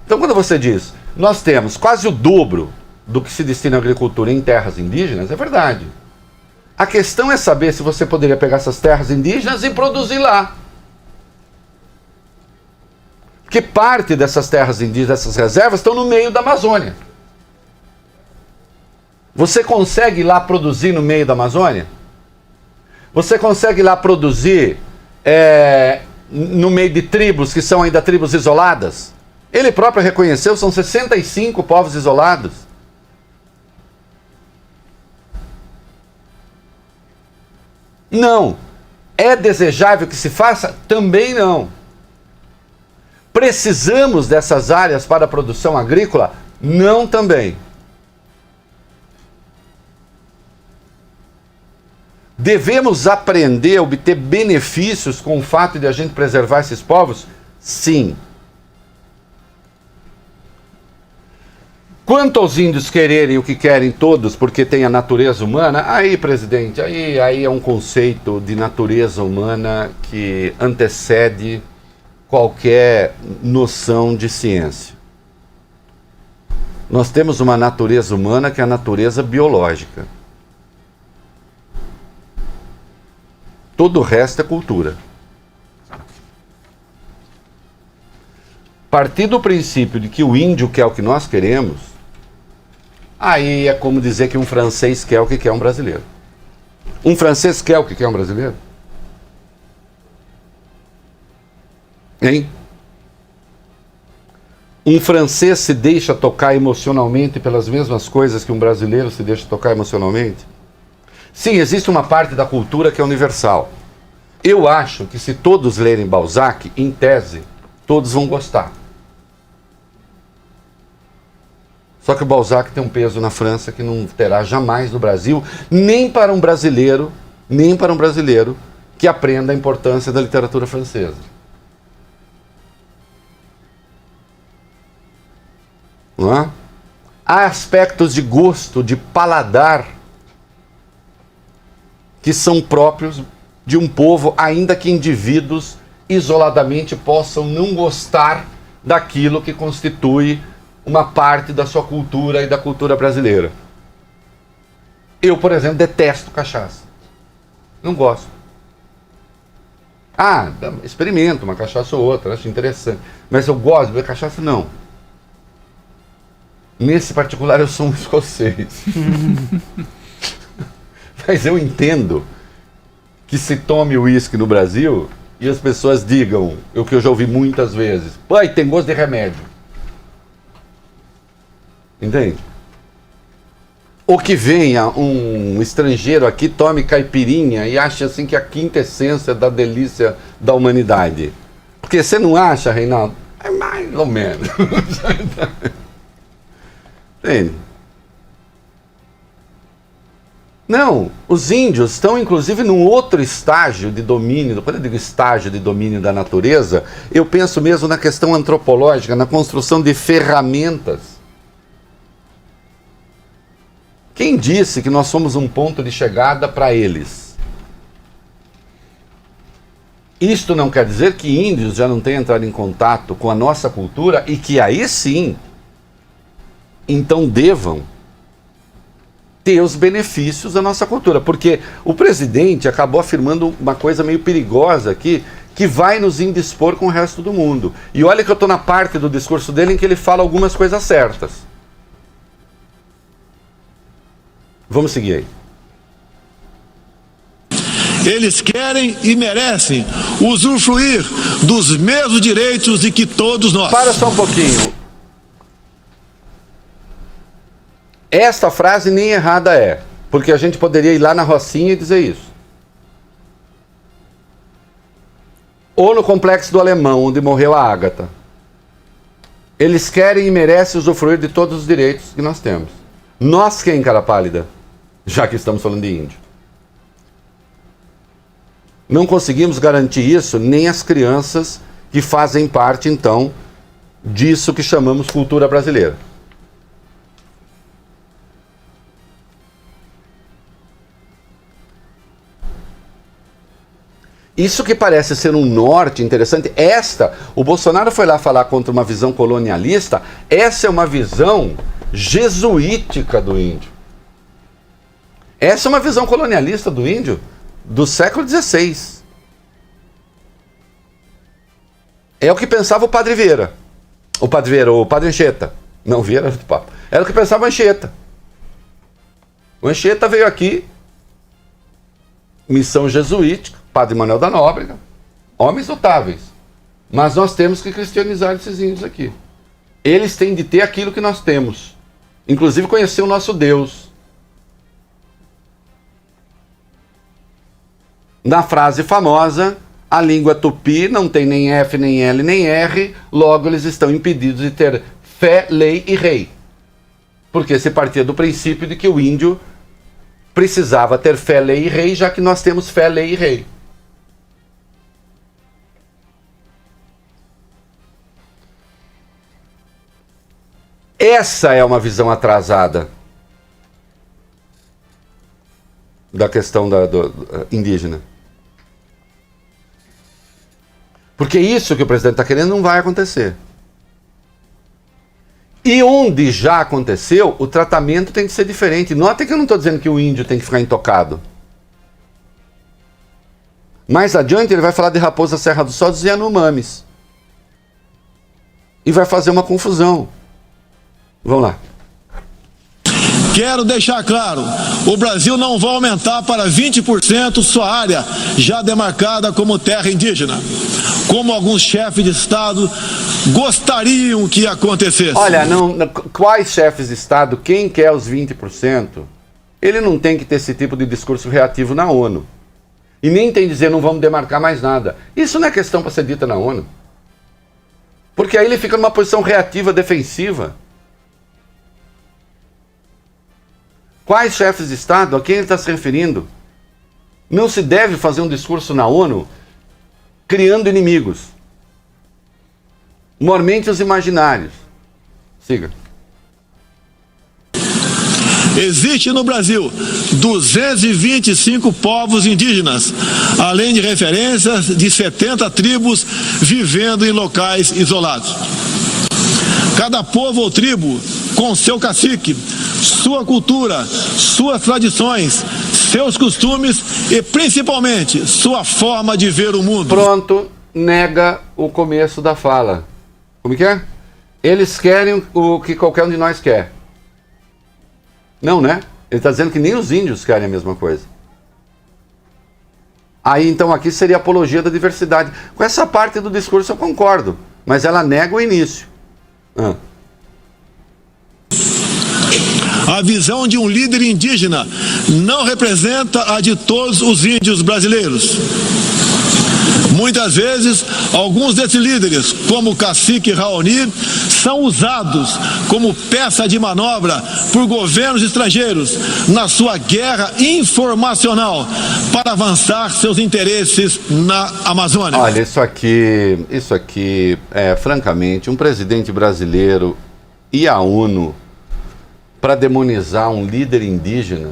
S1: Então, quando você diz, nós temos quase o dobro do que se destina à agricultura em terras indígenas, é verdade. A questão é saber se você poderia pegar essas terras indígenas e produzir lá. Porque parte dessas terras indígenas, dessas reservas, estão no meio da Amazônia. Você consegue ir lá produzir no meio da Amazônia? Você consegue ir lá produzir no meio de tribos que são ainda tribos isoladas? Ele próprio reconheceu, são 65 povos isolados. Não. É desejável que se faça? Também não. Precisamos dessas áreas para a produção agrícola? Não também. Devemos aprender a obter benefícios com o fato de a gente preservar esses povos? Sim. Quanto aos índios quererem o que querem todos porque tem a natureza humana, aí, presidente, aí é um conceito de natureza humana que antecede qualquer noção de ciência. Nós temos uma natureza humana que é a natureza biológica. Todo o resto é cultura. Partir do princípio de que o índio quer o que nós queremos, aí é como dizer que um francês quer o que quer um brasileiro. Um francês quer o que quer um brasileiro? Hein? Um francês se deixa tocar emocionalmente pelas mesmas coisas que um brasileiro se deixa tocar emocionalmente? Sim, existe uma parte da cultura que é universal. Eu acho que se todos lerem Balzac, em tese, todos vão gostar. Só que o Balzac tem um peso na França que não terá jamais no Brasil, nem para um brasileiro que aprenda a importância da literatura francesa. Não é? Há aspectos de gosto, de paladar, que são próprios de um povo, ainda que indivíduos isoladamente possam não gostar daquilo que constitui uma parte da sua cultura e da cultura brasileira. Eu, por exemplo, detesto cachaça. Não gosto. Experimento uma cachaça ou outra, acho interessante. Mas eu gosto de beber cachaça? Não. Nesse particular eu sou um escocês. Mas eu entendo que se tome uísque no Brasil e as pessoas digam, o que eu já ouvi muitas vezes, pai, tem gosto de remédio. Entende? Ou que venha um estrangeiro aqui, tome caipirinha e ache assim que é a quinta essência da delícia da humanidade. Porque você não acha, Reinaldo? É mais ou menos. Entende? Não, os índios estão inclusive num outro estágio de domínio. Quando eu digo estágio de domínio da natureza, eu penso mesmo na questão antropológica, na construção de ferramentas. Quem disse que nós somos um ponto de chegada para eles? Isto não quer dizer que índios já não tenham entrado em contato com a nossa cultura e que aí sim então devam ter os benefícios da nossa cultura. Porque o presidente acabou afirmando uma coisa meio perigosa aqui, que vai nos indispor com o resto do mundo. E olha que eu estou na parte do discurso dele em que ele fala algumas coisas certas. Vamos seguir aí.
S5: Eles querem e merecem usufruir dos mesmos direitos de que todos nós.
S1: Para só um pouquinho. Esta frase nem errada é, porque a gente poderia ir lá na Rocinha e dizer isso. Ou no Complexo do Alemão, onde morreu a Ágata. Eles querem e merecem usufruir de todos os direitos que nós temos. Nós quem, cara pálida? Já que estamos falando de índio. Não conseguimos garantir isso nem as crianças que fazem parte, então, disso que chamamos cultura brasileira. Isso que parece ser um norte interessante, o Bolsonaro foi lá falar contra uma visão colonialista, essa é uma visão jesuítica do índio. Essa é uma visão colonialista do índio do século XVI. É o que pensava o Padre Vieira. O Padre Anchieta. Não, Vieira era do Papa. Era o que pensava o Anchieta. O Anchieta veio aqui, missão jesuítica, Padre Manuel da Nóbrega, homens notáveis. Mas nós temos que cristianizar esses índios aqui. Eles têm de ter aquilo que nós temos. Inclusive conhecer o nosso Deus. Na frase famosa, a língua tupi não tem nem F, nem L, nem R, logo eles estão impedidos de ter fé, lei e rei. Porque se partia do princípio de que o índio precisava ter fé, lei e rei, já que nós temos fé, lei e rei. Essa é uma visão atrasada da questão do indígena. Porque isso que o presidente está querendo não vai acontecer. E onde já aconteceu, o tratamento tem que ser diferente. Notem que eu não estou dizendo que o índio tem que ficar intocado. Mais adiante ele vai falar de Raposa Serra dos Sodos e Yanomamis. E vai fazer uma confusão. Vamos lá.
S5: Quero deixar claro, o Brasil não vai aumentar para 20% sua área já demarcada como terra indígena, como alguns chefes de Estado gostariam que acontecesse.
S1: Olha, quais chefes de Estado, quem quer os 20%, ele não tem que ter esse tipo de discurso reativo na ONU. E nem tem que dizer não vamos demarcar mais nada. Isso não é questão para ser dita na ONU. Porque aí ele fica numa posição reativa, defensiva. Quais chefes de Estado, a quem ele está se referindo? Não se deve fazer um discurso na ONU criando inimigos. Mormente os imaginários. Siga.
S5: Existe no Brasil 225 povos indígenas, além de referências de 70 tribos vivendo em locais isolados. Cada povo ou tribo com seu cacique, sua cultura, suas tradições, seus costumes e principalmente sua forma de ver o mundo.
S1: Pronto, nega o começo da fala. Como que é? Eles querem o que qualquer um de nós quer. Não, né? Ele está dizendo que nem os índios querem a mesma coisa. Aí então aqui seria apologia da diversidade. Com essa parte do discurso eu concordo, mas ela nega o início.
S5: A visão de um líder indígena não representa a de todos os índios brasileiros. Muitas vezes, alguns desses líderes, como o cacique Raoni, são usados como peça de manobra por governos estrangeiros na sua guerra informacional para avançar seus interesses na Amazônia.
S1: Olha, isso aqui é, francamente, um presidente brasileiro e a ONU para demonizar um líder indígena.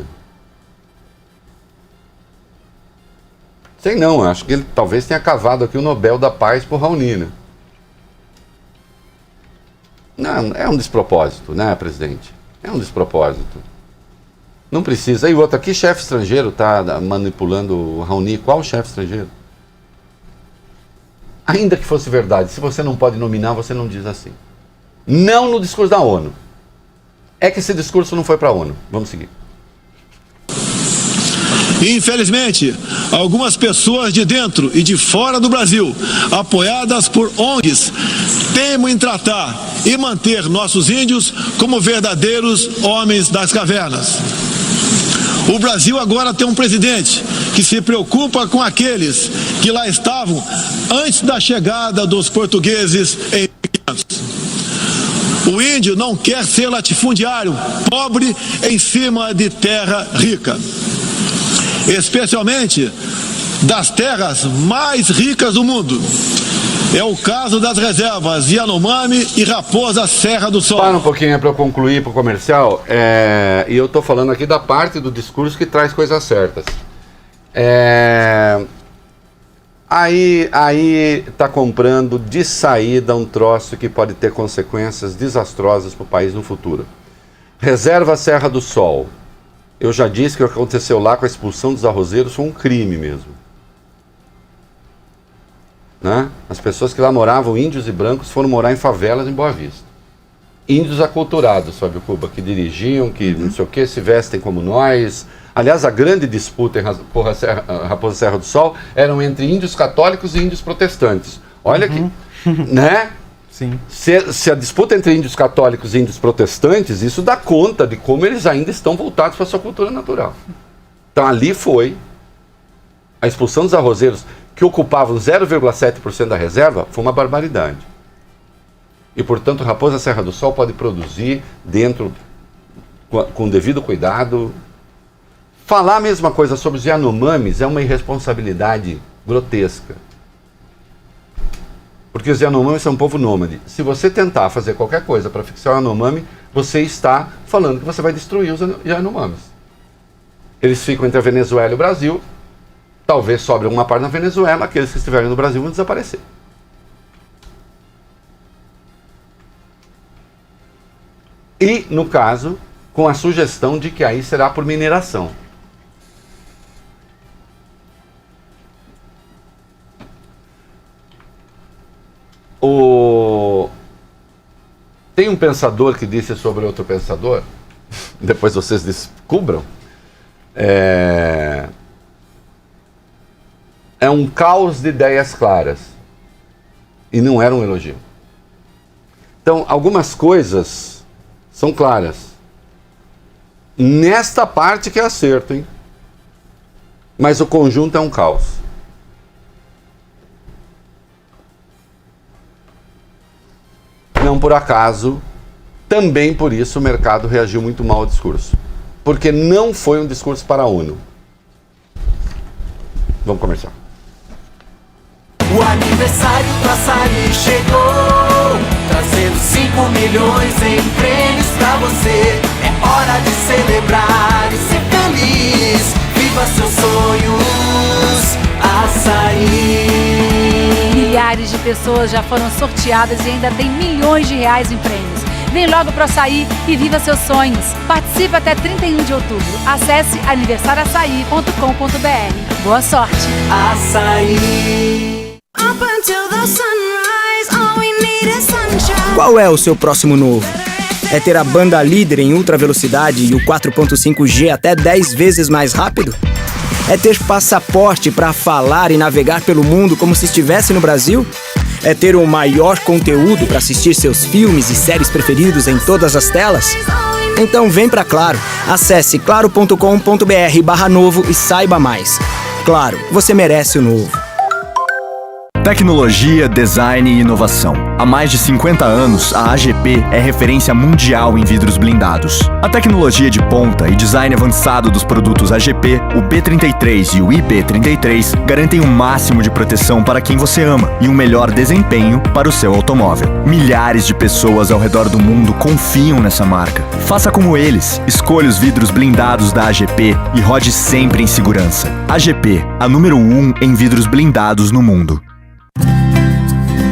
S1: Sei não, acho que ele talvez tenha cavado aqui o Nobel da Paz por Raoni, né? Não, é um despropósito, né, presidente? É um despropósito. Não precisa. E outro, que chefe estrangeiro está manipulando o Raoni? Qual chefe estrangeiro? Ainda que fosse verdade, se você não pode nominar, você não diz assim. Não no discurso da ONU. É que esse discurso não foi para a ONU. Vamos seguir.
S5: Infelizmente, algumas pessoas de dentro e de fora do Brasil, apoiadas por ONGs, teimam em tratar e manter nossos índios como verdadeiros homens das cavernas. O Brasil agora tem um presidente que se preocupa com aqueles que lá estavam antes da chegada dos portugueses em Minas. O índio não quer ser latifundiário, pobre em cima de terra rica. Especialmente das terras mais ricas do mundo. É o caso das reservas Yanomami e Raposa Serra do Sol.
S1: Para um pouquinho para eu concluir para o comercial, e eu estou falando aqui da parte do discurso que traz coisas certas. Aí está comprando de saída um troço que pode ter consequências desastrosas para o país no futuro. Reserva Serra do Sol. Eu já disse que o que aconteceu lá com a expulsão dos arrozeiros foi um crime mesmo. Né? As pessoas que lá moravam, índios e brancos, foram morar em favelas em Boa Vista. Índios aculturados, Fábio Cuba, que dirigiam, que não sei o que, se vestem como nós. Aliás, a grande disputa em Raposa Serra do Sol eram entre índios católicos e índios protestantes. Olha que, né?
S6: Sim.
S1: Se a disputa entre índios católicos e índios protestantes, isso dá conta de como eles ainda estão voltados para a sua cultura natural. Então ali foi a expulsão dos arrozeiros, que ocupavam 0,7% da reserva, foi uma barbaridade. E, portanto, Raposa Serra do Sol pode produzir dentro, com devido cuidado. Falar a mesma coisa sobre os Yanomamis é uma irresponsabilidade grotesca. Porque os Yanomamis são um povo nômade. Se você tentar fazer qualquer coisa para fixar o Yanomami, você está falando que você vai destruir os Yanomamis. Eles ficam entre a Venezuela e o Brasil. Talvez sobre uma parte na Venezuela, aqueles que estiverem no Brasil vão desaparecer. E, no caso, com a sugestão de que aí será por mineração. Tem um pensador que disse sobre outro pensador, depois vocês descubram, é um caos de ideias claras. E não era um elogio. Então, algumas coisas são claras. Nesta parte que é acerto, hein? Mas o conjunto é um caos. Não por acaso, também por isso o mercado reagiu muito mal ao discurso. Porque não foi um discurso para a ONU. Vamos começar.
S7: O aniversário do Açaí chegou, trazendo 5 milhões em prêmios pra você. É hora de celebrar e ser feliz. Viva seus sonhos, Açaí.
S8: Milhares de pessoas já foram sorteadas e ainda tem milhões de reais em prêmios. Vem logo pro Açaí e viva seus sonhos. Participe até 31 de outubro. Acesse aniversarioaçaí.com.br. Boa sorte!
S7: Açaí.
S9: Qual é o seu próximo novo? É ter a banda líder em ultra velocidade e o 4.5G até 10 vezes mais rápido? É ter passaporte para falar e navegar pelo mundo como se estivesse no Brasil? É ter o maior conteúdo para assistir seus filmes e séries preferidos em todas as telas? Então vem pra Claro. Acesse claro.com.br/novo e saiba mais. Claro, você merece o novo.
S10: Tecnologia, design e inovação. Há mais de 50 anos, a AGP é referência mundial em vidros blindados. A tecnologia de ponta e design avançado dos produtos AGP, o B33 e o IP33, garantem o máximo de proteção para quem você ama e um melhor desempenho para o seu automóvel. Milhares de pessoas ao redor do mundo confiam nessa marca. Faça como eles. Escolha os vidros blindados da AGP e rode sempre em segurança. AGP, a número 1 em vidros blindados no mundo.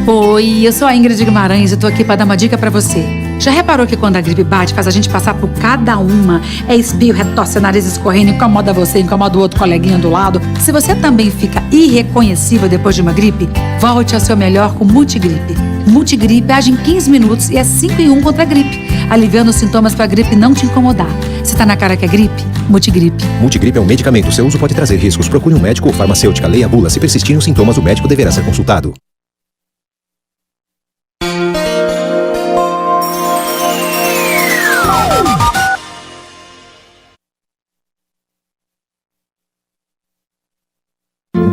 S11: Oi, eu sou a Ingrid Guimarães e tô aqui para dar uma dica para você.
S8: Já reparou que quando a gripe bate, faz a gente passar por cada uma? É espirro, retosse, nariz escorrendo, incomoda você, incomoda o outro coleguinha do lado. Se você também fica irreconhecível depois de uma gripe, volte ao seu melhor com Multigripe. Multigripe age em 15 minutos e é 5 em 1 contra a gripe, aliviando os sintomas para a gripe não te incomodar. Se tá na cara que é gripe, Multigripe.
S6: Multigripe é um medicamento. Seu uso pode trazer riscos. Procure um médico ou farmacêutica. Leia a bula. Se persistirem os sintomas, o médico deverá ser consultado.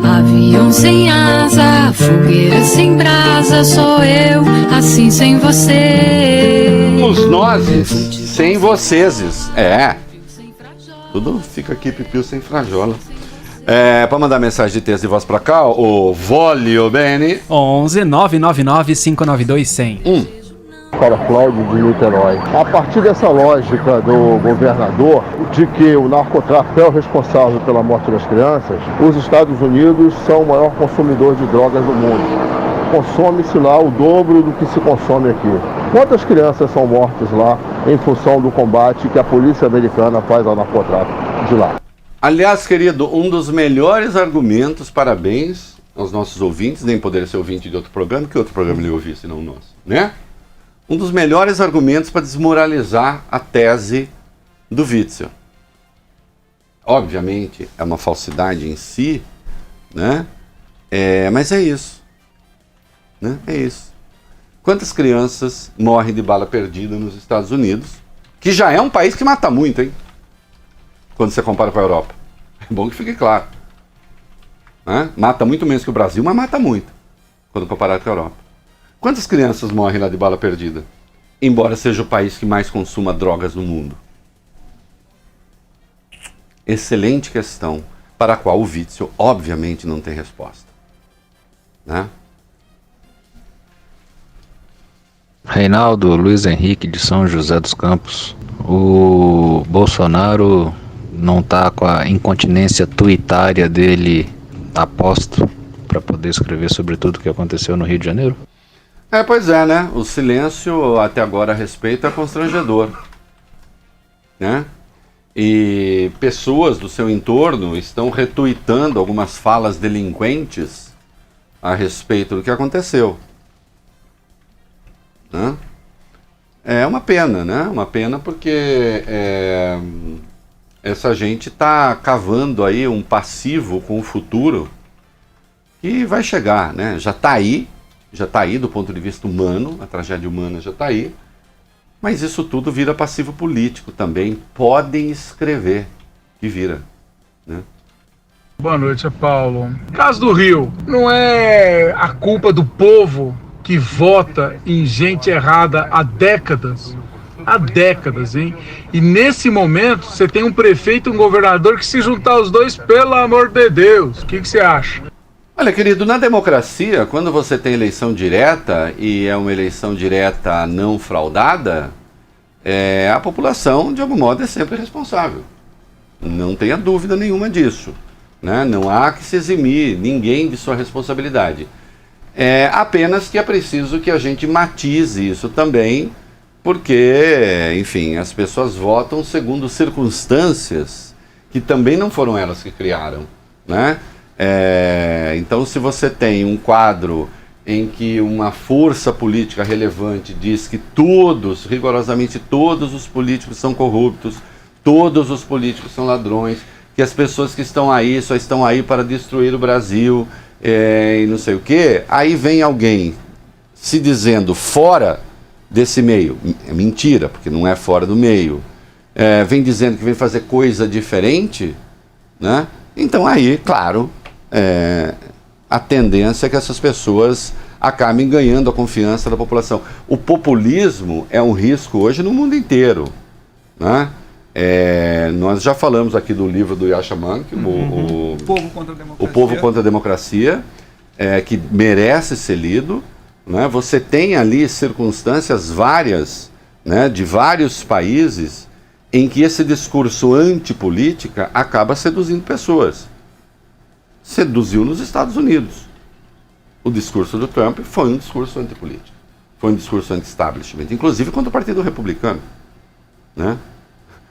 S11: Avião sem asa, fogueira sem brasa, sou eu, assim sem você.
S1: Os nozes sem vocês. Tudo fica aqui pipiu sem frajola. Para mandar mensagem de texto e voz pra cá, o Voglio Bene
S12: 11 999 592 100.
S13: Para Cláudio de Niterói. A partir dessa lógica do governador de que o narcotráfico é o responsável pela morte das crianças, os Estados Unidos são o maior consumidor de drogas do mundo. Consome-se lá o dobro do que se consome aqui. Quantas crianças são mortas lá em função do combate que a polícia americana faz ao narcotráfico de lá?
S1: Aliás, querido, um dos melhores argumentos, parabéns aos nossos ouvintes, nem poderia ser ouvinte de outro programa, que outro programa ele ouvia, senão o nosso, né? Um dos melhores argumentos para desmoralizar a tese do Witzel. Obviamente, é uma falsidade em si, né? Mas é isso. Né? É isso. Quantas crianças morrem de bala perdida nos Estados Unidos, que já é um país que mata muito, hein? Quando você compara com a Europa. É bom que fique claro. Né? Mata muito menos que o Brasil, mas mata muito, quando comparado com a Europa. Quantas crianças morrem lá de bala perdida? Embora seja o país que mais consuma drogas no mundo. Excelente questão, para a qual o Witzel, obviamente, não tem resposta. Né?
S14: Reinaldo Luiz Henrique de São José dos Campos. O Bolsonaro não está com a incontinência tuitária dele a posto para poder escrever sobre tudo o que aconteceu no Rio de Janeiro?
S1: Pois é, né? O silêncio até agora a respeito é constrangedor. Né? E pessoas do seu entorno estão retuitando algumas falas delinquentes a respeito do que aconteceu. Né? É uma pena, né? Uma pena porque essa gente está cavando aí um passivo com o futuro que vai chegar, né? Já está aí do ponto de vista humano, a tragédia humana já está aí, mas isso tudo vira passivo político também. Podem escrever que vira. Né?
S4: Boa noite, Paulo. Caso do Rio, não é a culpa do povo que vota em gente errada há décadas? Há décadas, hein? E nesse momento você tem um prefeito e um governador que, se juntar os dois, pelo amor de Deus, o que você acha?
S1: Olha, querido, na democracia, quando você tem eleição direta, e é uma eleição direta não fraudada, a população, de algum modo, é sempre responsável. Não tenha dúvida nenhuma disso. Né? Não há que se eximir ninguém de sua responsabilidade. Apenas que é preciso que a gente matize isso também, porque, enfim, as pessoas votam segundo circunstâncias que também não foram elas que criaram, né? Então, se você tem um quadro em que uma força política relevante diz que todos, rigorosamente todos os políticos são corruptos, todos os políticos são ladrões, que as pessoas que estão aí só estão aí para destruir o Brasil, e não sei o quê, aí vem alguém se dizendo fora desse meio, é mentira, porque não é fora do meio, vem dizendo que vem fazer coisa diferente, né? Então aí, claro, a tendência é que essas pessoas acabem ganhando a confiança da população. O populismo é um risco hoje no mundo inteiro, né? Nós já falamos aqui do livro do Yasha Mounk,
S4: O Povo contra a Democracia.
S1: O Povo contra a Democracia, que merece ser lido. Né? Você tem ali circunstâncias várias, né, de vários países em que esse discurso antipolítica acaba seduzindo pessoas. Seduziu nos Estados Unidos. O discurso do Trump foi um discurso antipolítico. foi um discurso anti-establishment, inclusive contra o Partido Republicano, né?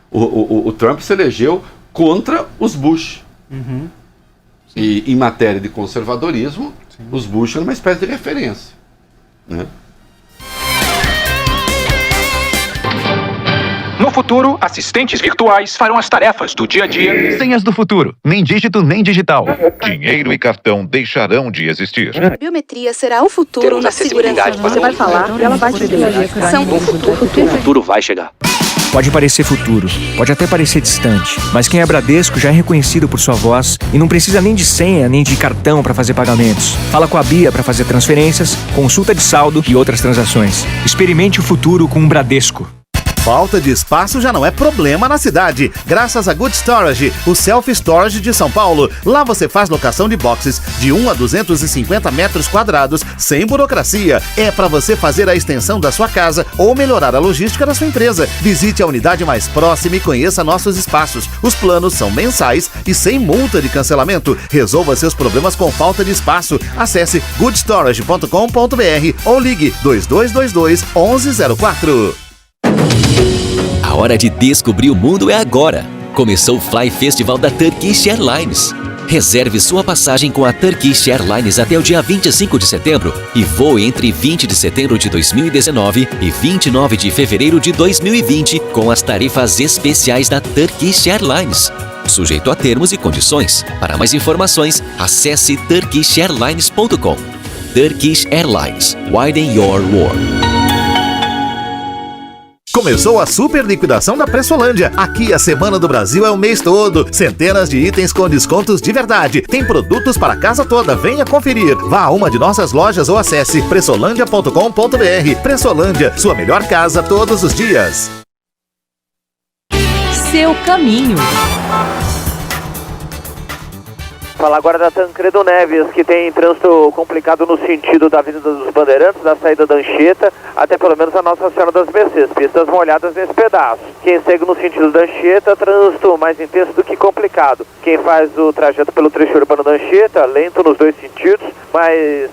S1: O Trump se elegeu contra os Bush.
S12: Uhum.
S1: E em matéria de conservadorismo, os Bush eram uma espécie de referência, né?
S15: No futuro, assistentes virtuais farão as tarefas do dia a dia.
S16: Senhas do futuro, nem dígito nem digital. Dinheiro e cartão deixarão de existir.
S17: A biometria será o futuro na segurança.
S18: Você vai falar e ela vai te dizer.
S17: O
S15: futuro vai chegar.
S9: Pode parecer futuro, pode até parecer distante, mas quem é Bradesco já é reconhecido por sua voz e não precisa nem de senha nem de cartão para fazer pagamentos. Fala com a Bia para fazer transferências, consulta de saldo e outras transações. Experimente o futuro com o Bradesco.
S19: Falta de espaço já não é problema na cidade, graças a Good Storage, o self-storage de São Paulo. Lá você faz locação de boxes de 1 a 250 metros quadrados, sem burocracia. É para você fazer a extensão da sua casa ou melhorar a logística da sua empresa. Visite a unidade mais próxima e conheça nossos espaços. Os planos são mensais e sem multa de cancelamento. Resolva seus problemas com falta de espaço. Acesse goodstorage.com.br ou ligue 2222 1104.
S20: A hora de descobrir o mundo é agora. Começou o Fly Festival da Turkish Airlines. Reserve sua passagem com a Turkish Airlines até o dia 25 de setembro e voe entre 20 de setembro de 2019 e 29 de fevereiro de 2020 com as tarifas especiais da Turkish Airlines. Sujeito a termos e condições. Para mais informações, acesse turkishairlines.com. Turkish Airlines. Widen your world.
S19: Começou a super liquidação da Pressolândia. Aqui a Semana do Brasil é o mês todo. Centenas de itens com descontos de verdade. Tem produtos para a casa toda. Venha conferir. Vá a uma de nossas lojas ou acesse pressolândia.com.br. Pressolândia, sua melhor casa todos os dias.
S21: Seu caminho.
S22: Falar agora da Tancredo Neves, que tem trânsito complicado no sentido da Avenida dos Bandeirantes, da saída da Anchieta, até pelo menos a Nossa Senhora das Mercês. Pistas molhadas nesse pedaço. Quem segue no sentido da Anchieta, trânsito mais intenso do que complicado. Quem faz o trajeto pelo trecho urbano da Anchieta, lento nos dois sentidos, mas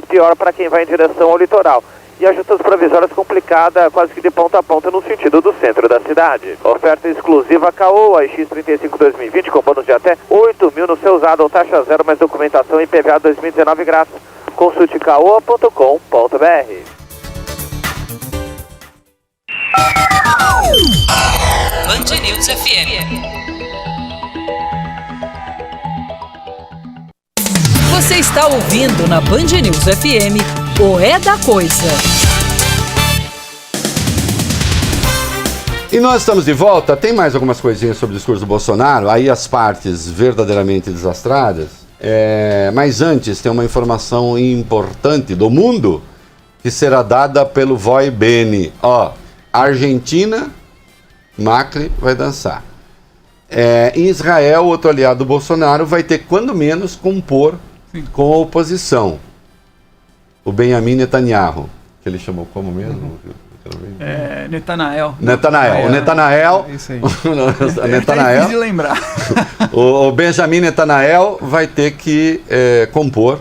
S22: pior para quem vai em direção ao litoral. E a juntas provisórias complicada quase que de ponta a ponta no sentido do centro da cidade. Oferta exclusiva Caoa X35 2020 com bônus de até 8 mil no seu usado ou taxa zero mais documentação IPVA 2019 grátis. Consulte caoa.com.br.
S21: Band News FM. Você está ouvindo na Band News FM o É da Coisa.
S1: E nós estamos de volta. Tem mais algumas coisinhas sobre o discurso do Bolsonaro, aí as partes verdadeiramente desastradas. Mas antes tem uma informação importante do mundo que será dada pelo Voy Bene. Argentina, Macri vai dançar. Em Israel, outro aliado do Bolsonaro vai ter quando menos compor com a oposição. O Benjamin Netanyahu, que ele chamou como mesmo?
S23: Netanael.
S1: O Netanael.
S23: Isso aí.
S1: Netanael.
S23: É difícil lembrar.
S1: O Benjamin Netanyahu vai ter que compor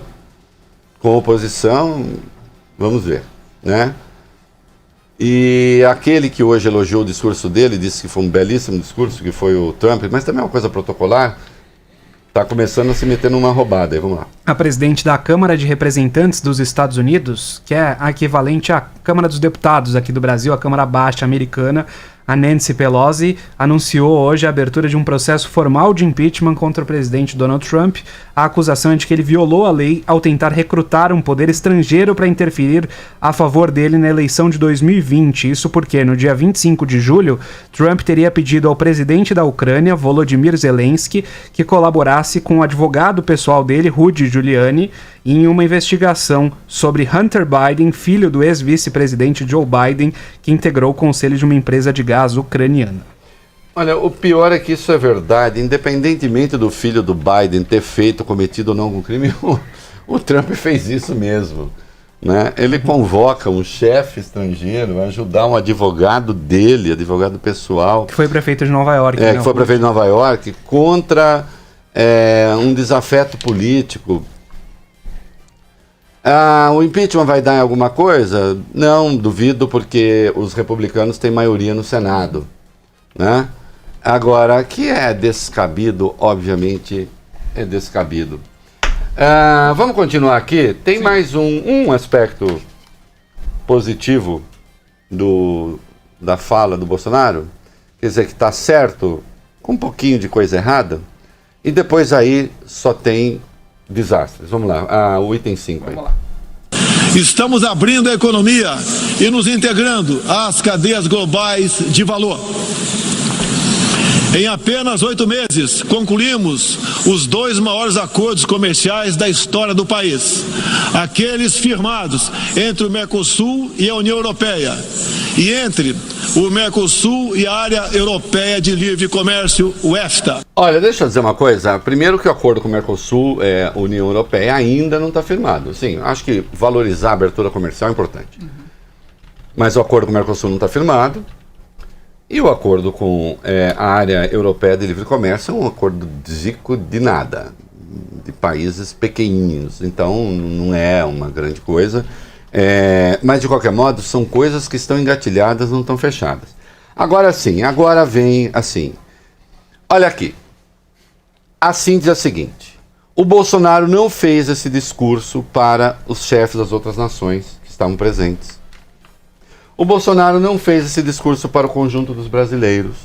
S1: com a oposição. Vamos ver, né? E aquele que hoje elogiou o discurso dele, disse que foi um belíssimo discurso, que foi o Trump, mas também é uma coisa protocolar, está começando a se meter numa roubada. Aí, vamos lá.
S12: A presidente da Câmara de Representantes dos Estados Unidos, que é a equivalente à Câmara dos Deputados aqui do Brasil, a Câmara Baixa americana, a Nancy Pelosi, anunciou hoje a abertura de um processo formal de impeachment contra o presidente Donald Trump. A acusação é de que ele violou a lei ao tentar recrutar um poder estrangeiro para interferir a favor dele na eleição de 2020. Isso porque, no dia 25 de julho, Trump teria pedido ao presidente da Ucrânia, Volodymyr Zelensky, que colaborasse com o advogado pessoal dele, Rudy Giuliani, em uma investigação sobre Hunter Biden, filho do ex-vice-presidente Joe Biden, que integrou o conselho de uma empresa de gás ucraniana.
S1: Olha, o pior é que isso é verdade. Independentemente do filho do Biden ter cometido ou não um crime, o Trump fez isso mesmo, né? Ele convoca um chefe estrangeiro a ajudar um advogado dele, advogado pessoal.
S12: Que foi prefeito de Nova York.
S1: Que foi prefeito de Nova York, contra um desafeto político. O impeachment vai dar em alguma coisa? Não, duvido, porque os republicanos têm maioria no Senado, né? Agora, que é descabido, obviamente, é descabido. Vamos continuar aqui. Tem mais um aspecto positivo da fala do Bolsonaro, quer dizer que está certo, com um pouquinho de coisa errada, e depois aí só tem desastres. Vamos lá, o item 5 aí.
S2: Vamos lá. Estamos abrindo a economia e nos integrando às cadeias globais de valor. Em apenas 8 meses, concluímos os 2 maiores acordos comerciais da história do país. Aqueles firmados entre o Mercosul e a União Europeia, e entre o Mercosul e a Área Europeia de Livre Comércio, o EFTA.
S1: Olha, deixa eu dizer uma coisa. Primeiro que o acordo com o Mercosul, União Europeia, ainda não está firmado. Sim, acho que valorizar a abertura comercial é importante. Mas o acordo com o Mercosul não está firmado. E o acordo com a Área Europeia de Livre Comércio é um acordo de nada, de países pequenininhos. Então, não é uma grande coisa. Mas, de qualquer modo, são coisas que estão engatilhadas, não estão fechadas. Agora sim, agora vem assim. Olha aqui. Assim diz a seguinte. O Bolsonaro não fez esse discurso para os chefes das outras nações que estavam presentes. O Bolsonaro não fez esse discurso para o conjunto dos brasileiros.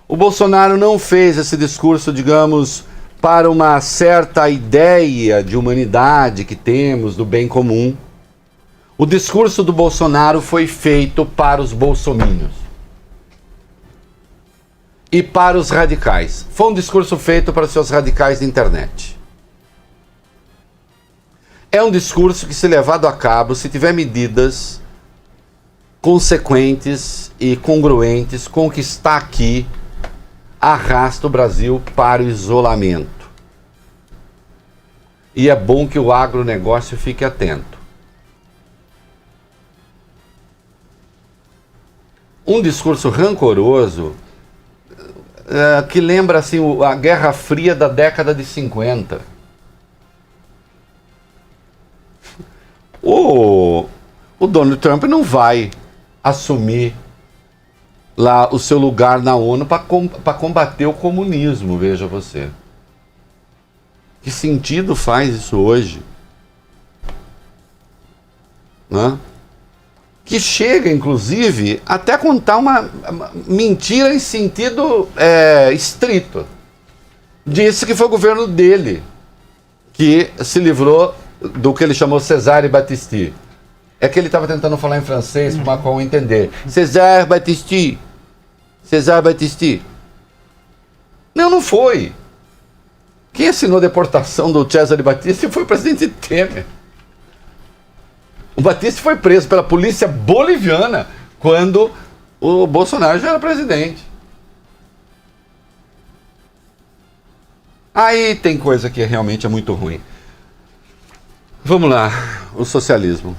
S1: O Bolsonaro não fez esse discurso, digamos, para uma certa ideia de humanidade que temos, do bem comum. O discurso do Bolsonaro foi feito para os bolsominions e para os radicais. Foi um discurso feito para os seus radicais de internet. É um discurso que, se levado a cabo, se tiver medidas consequentes e congruentes com o que está aqui, arrasta o Brasil para o isolamento. E é bom que o agronegócio fique atento. Um discurso rancoroso que lembra assim, a Guerra Fria da década de 50. O Donald Trump não vai assumir lá o seu lugar na ONU para combater o comunismo, veja você. Que sentido faz isso hoje? Né? Que chega, inclusive, até contar uma mentira em sentido estrito. Disse que foi o governo dele que se livrou do que ele chamou Cesare Battisti. É que ele estava tentando falar em francês para o Macron entender. Cesare Battisti. Cesare Battisti. Não foi. Quem assinou a deportação do Cesare Battisti foi o presidente Temer. O Battisti foi preso pela polícia boliviana quando o Bolsonaro já era presidente. Aí tem coisa que realmente é muito ruim. Vamos lá, o socialismo.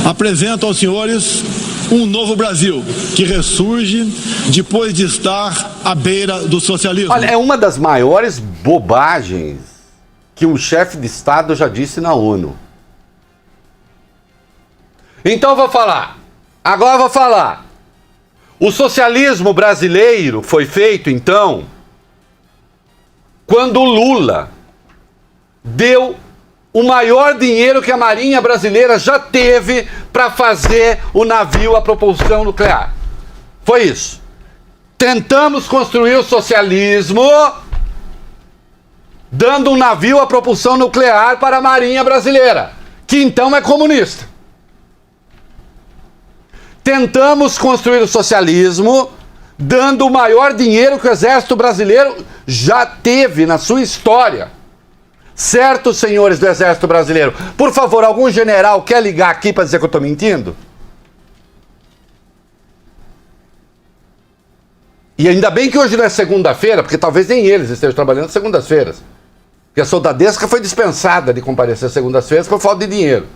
S2: Apresento aos senhores um novo Brasil que ressurge depois de estar à beira do socialismo.
S1: Olha, é uma das maiores bobagens que um chefe de Estado já disse na ONU. Então eu vou falar. Agora eu vou falar. O socialismo brasileiro foi feito, então, quando o Lula deu o maior dinheiro que a Marinha Brasileira já teve para fazer o navio a propulsão nuclear. Foi isso. Tentamos construir o socialismo dando um navio a propulsão nuclear para a Marinha Brasileira, que então é comunista. Tentamos construir o socialismo dando o maior dinheiro que o Exército Brasileiro já teve na sua história. Certo, senhores do Exército Brasileiro? Por favor, algum general quer ligar aqui para dizer que eu estou mentindo? E ainda bem que hoje não é segunda-feira, porque talvez nem eles estejam trabalhando segundas-feiras. Porque a soldadesca foi dispensada de comparecer segundas-feiras por falta de dinheiro.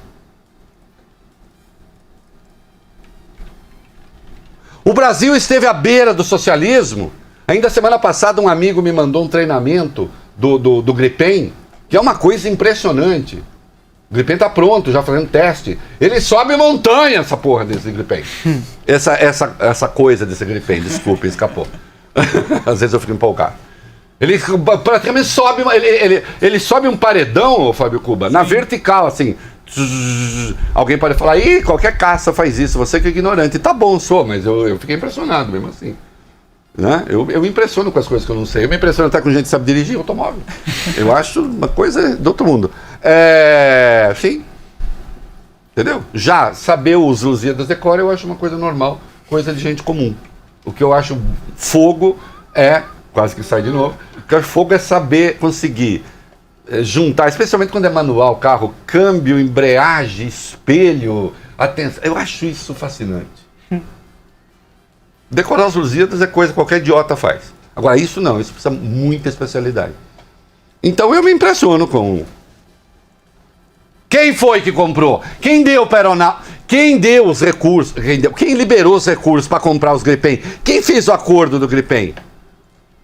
S1: O Brasil esteve à beira do socialismo. Ainda semana passada um amigo me mandou um treinamento do Gripen, que é uma coisa impressionante. O Gripen tá pronto, já fazendo teste. Ele sobe montanha, essa porra desse Gripen. Essa coisa desse Gripen, desculpa, escapou. Às vezes eu fico empolgado. Ele praticamente sobe, ele sobe um paredão, ô Fábio Cuba, na vertical, assim. Alguém pode falar, ih, qualquer caça faz isso, você que é ignorante. Tá bom, sou, mas eu fiquei impressionado mesmo assim. Né? Eu me impressiono com as coisas que eu não sei. Eu me impressiono até com gente que sabe dirigir automóvel. Eu acho uma coisa do outro mundo. Sim. Entendeu? Já saber os Lusíadas de cor eu acho uma coisa normal, coisa de gente comum. O que eu acho fogo é, quase que sai de novo, o que eu acho fogo é saber conseguir juntar, especialmente quando é manual, carro, câmbio, embreagem, espelho, atenção. Eu acho isso fascinante. Decorar os Lusíadas é coisa que qualquer idiota faz. Agora, isso não, isso precisa muita especialidade. Então eu me impressiono com... Quem foi que comprou? Quem deu para a aeronáutica? Quem deu os recursos? Quem liberou os recursos para comprar os Gripen? Quem fez o acordo do Gripen?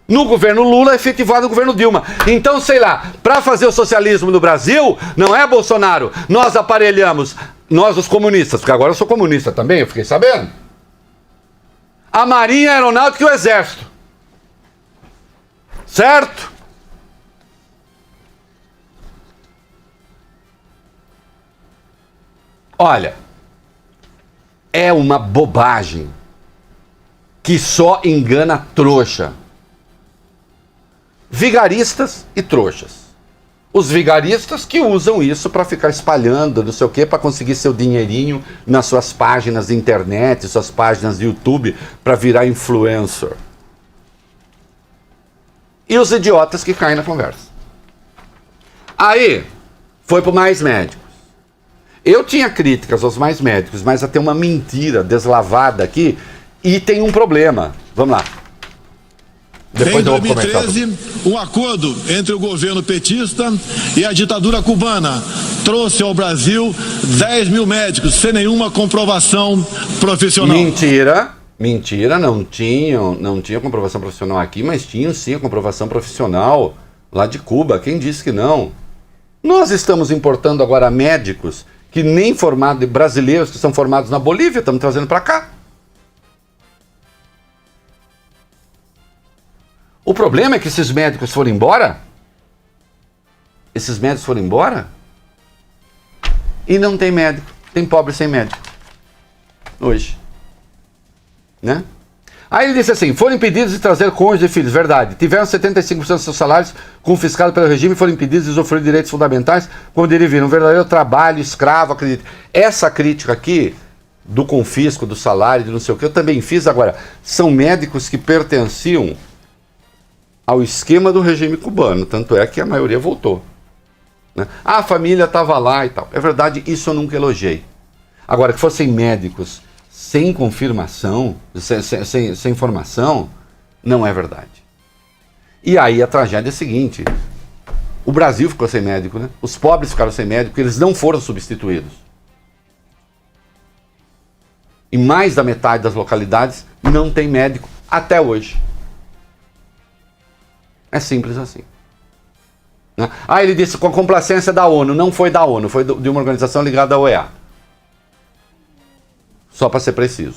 S1: No governo Lula, efetivado no governo Dilma. Então, sei lá, para fazer o socialismo no Brasil, não é Bolsonaro, nós aparelhamos, nós os comunistas, porque agora eu sou comunista também, eu fiquei sabendo. A Marinha, a Aeronáutica e o Exército. Certo? Olha, é uma bobagem que só engana trouxa. Vigaristas e trouxas. Os vigaristas que usam isso para ficar espalhando, não sei o quê, para conseguir seu dinheirinho nas suas páginas de internet, suas páginas de YouTube, para virar influencer. E os idiotas que caem na conversa. Aí, foi para Mais Médicos. Eu tinha críticas aos Mais Médicos, mas tem uma mentira deslavada aqui e tem um problema. Vamos lá.
S2: Em 2013, um acordo entre o governo petista e a ditadura cubana trouxe ao Brasil 10 mil médicos sem nenhuma comprovação profissional.
S1: Mentira, não tinha comprovação profissional aqui, mas tinham sim a comprovação profissional lá de Cuba. Quem disse que não? Nós estamos importando agora médicos que nem formados, brasileiros que são formados na Bolívia, estamos trazendo para cá. O problema é que esses médicos foram embora. E não tem médico. Tem pobre sem médico. Hoje. Né? Aí ele disse assim, foram impedidos de trazer cônjuge e filhos. Verdade. Tiveram 75% dos seus salários confiscados pelo regime e foram impedidos de usufruir de direitos fundamentais quando ele viram um verdadeiro trabalho, escravo, acredito. Essa crítica aqui, do confisco, do salário, de não sei o que, eu também fiz agora. São médicos que pertenciam ao esquema do regime cubano, tanto é que a maioria voltou. Né? A família estava lá e tal. É verdade, isso eu nunca elogiei. Agora, que fossem médicos sem confirmação, sem informação, não é verdade. E aí a tragédia é a seguinte, o Brasil ficou sem médico, né? Os pobres ficaram sem médico, porque eles não foram substituídos. E mais da metade das localidades não tem médico até hoje. É simples assim. Né? Ah, ele disse com a complacência da ONU. Não foi da ONU, foi de uma organização ligada à OEA. Só para ser preciso.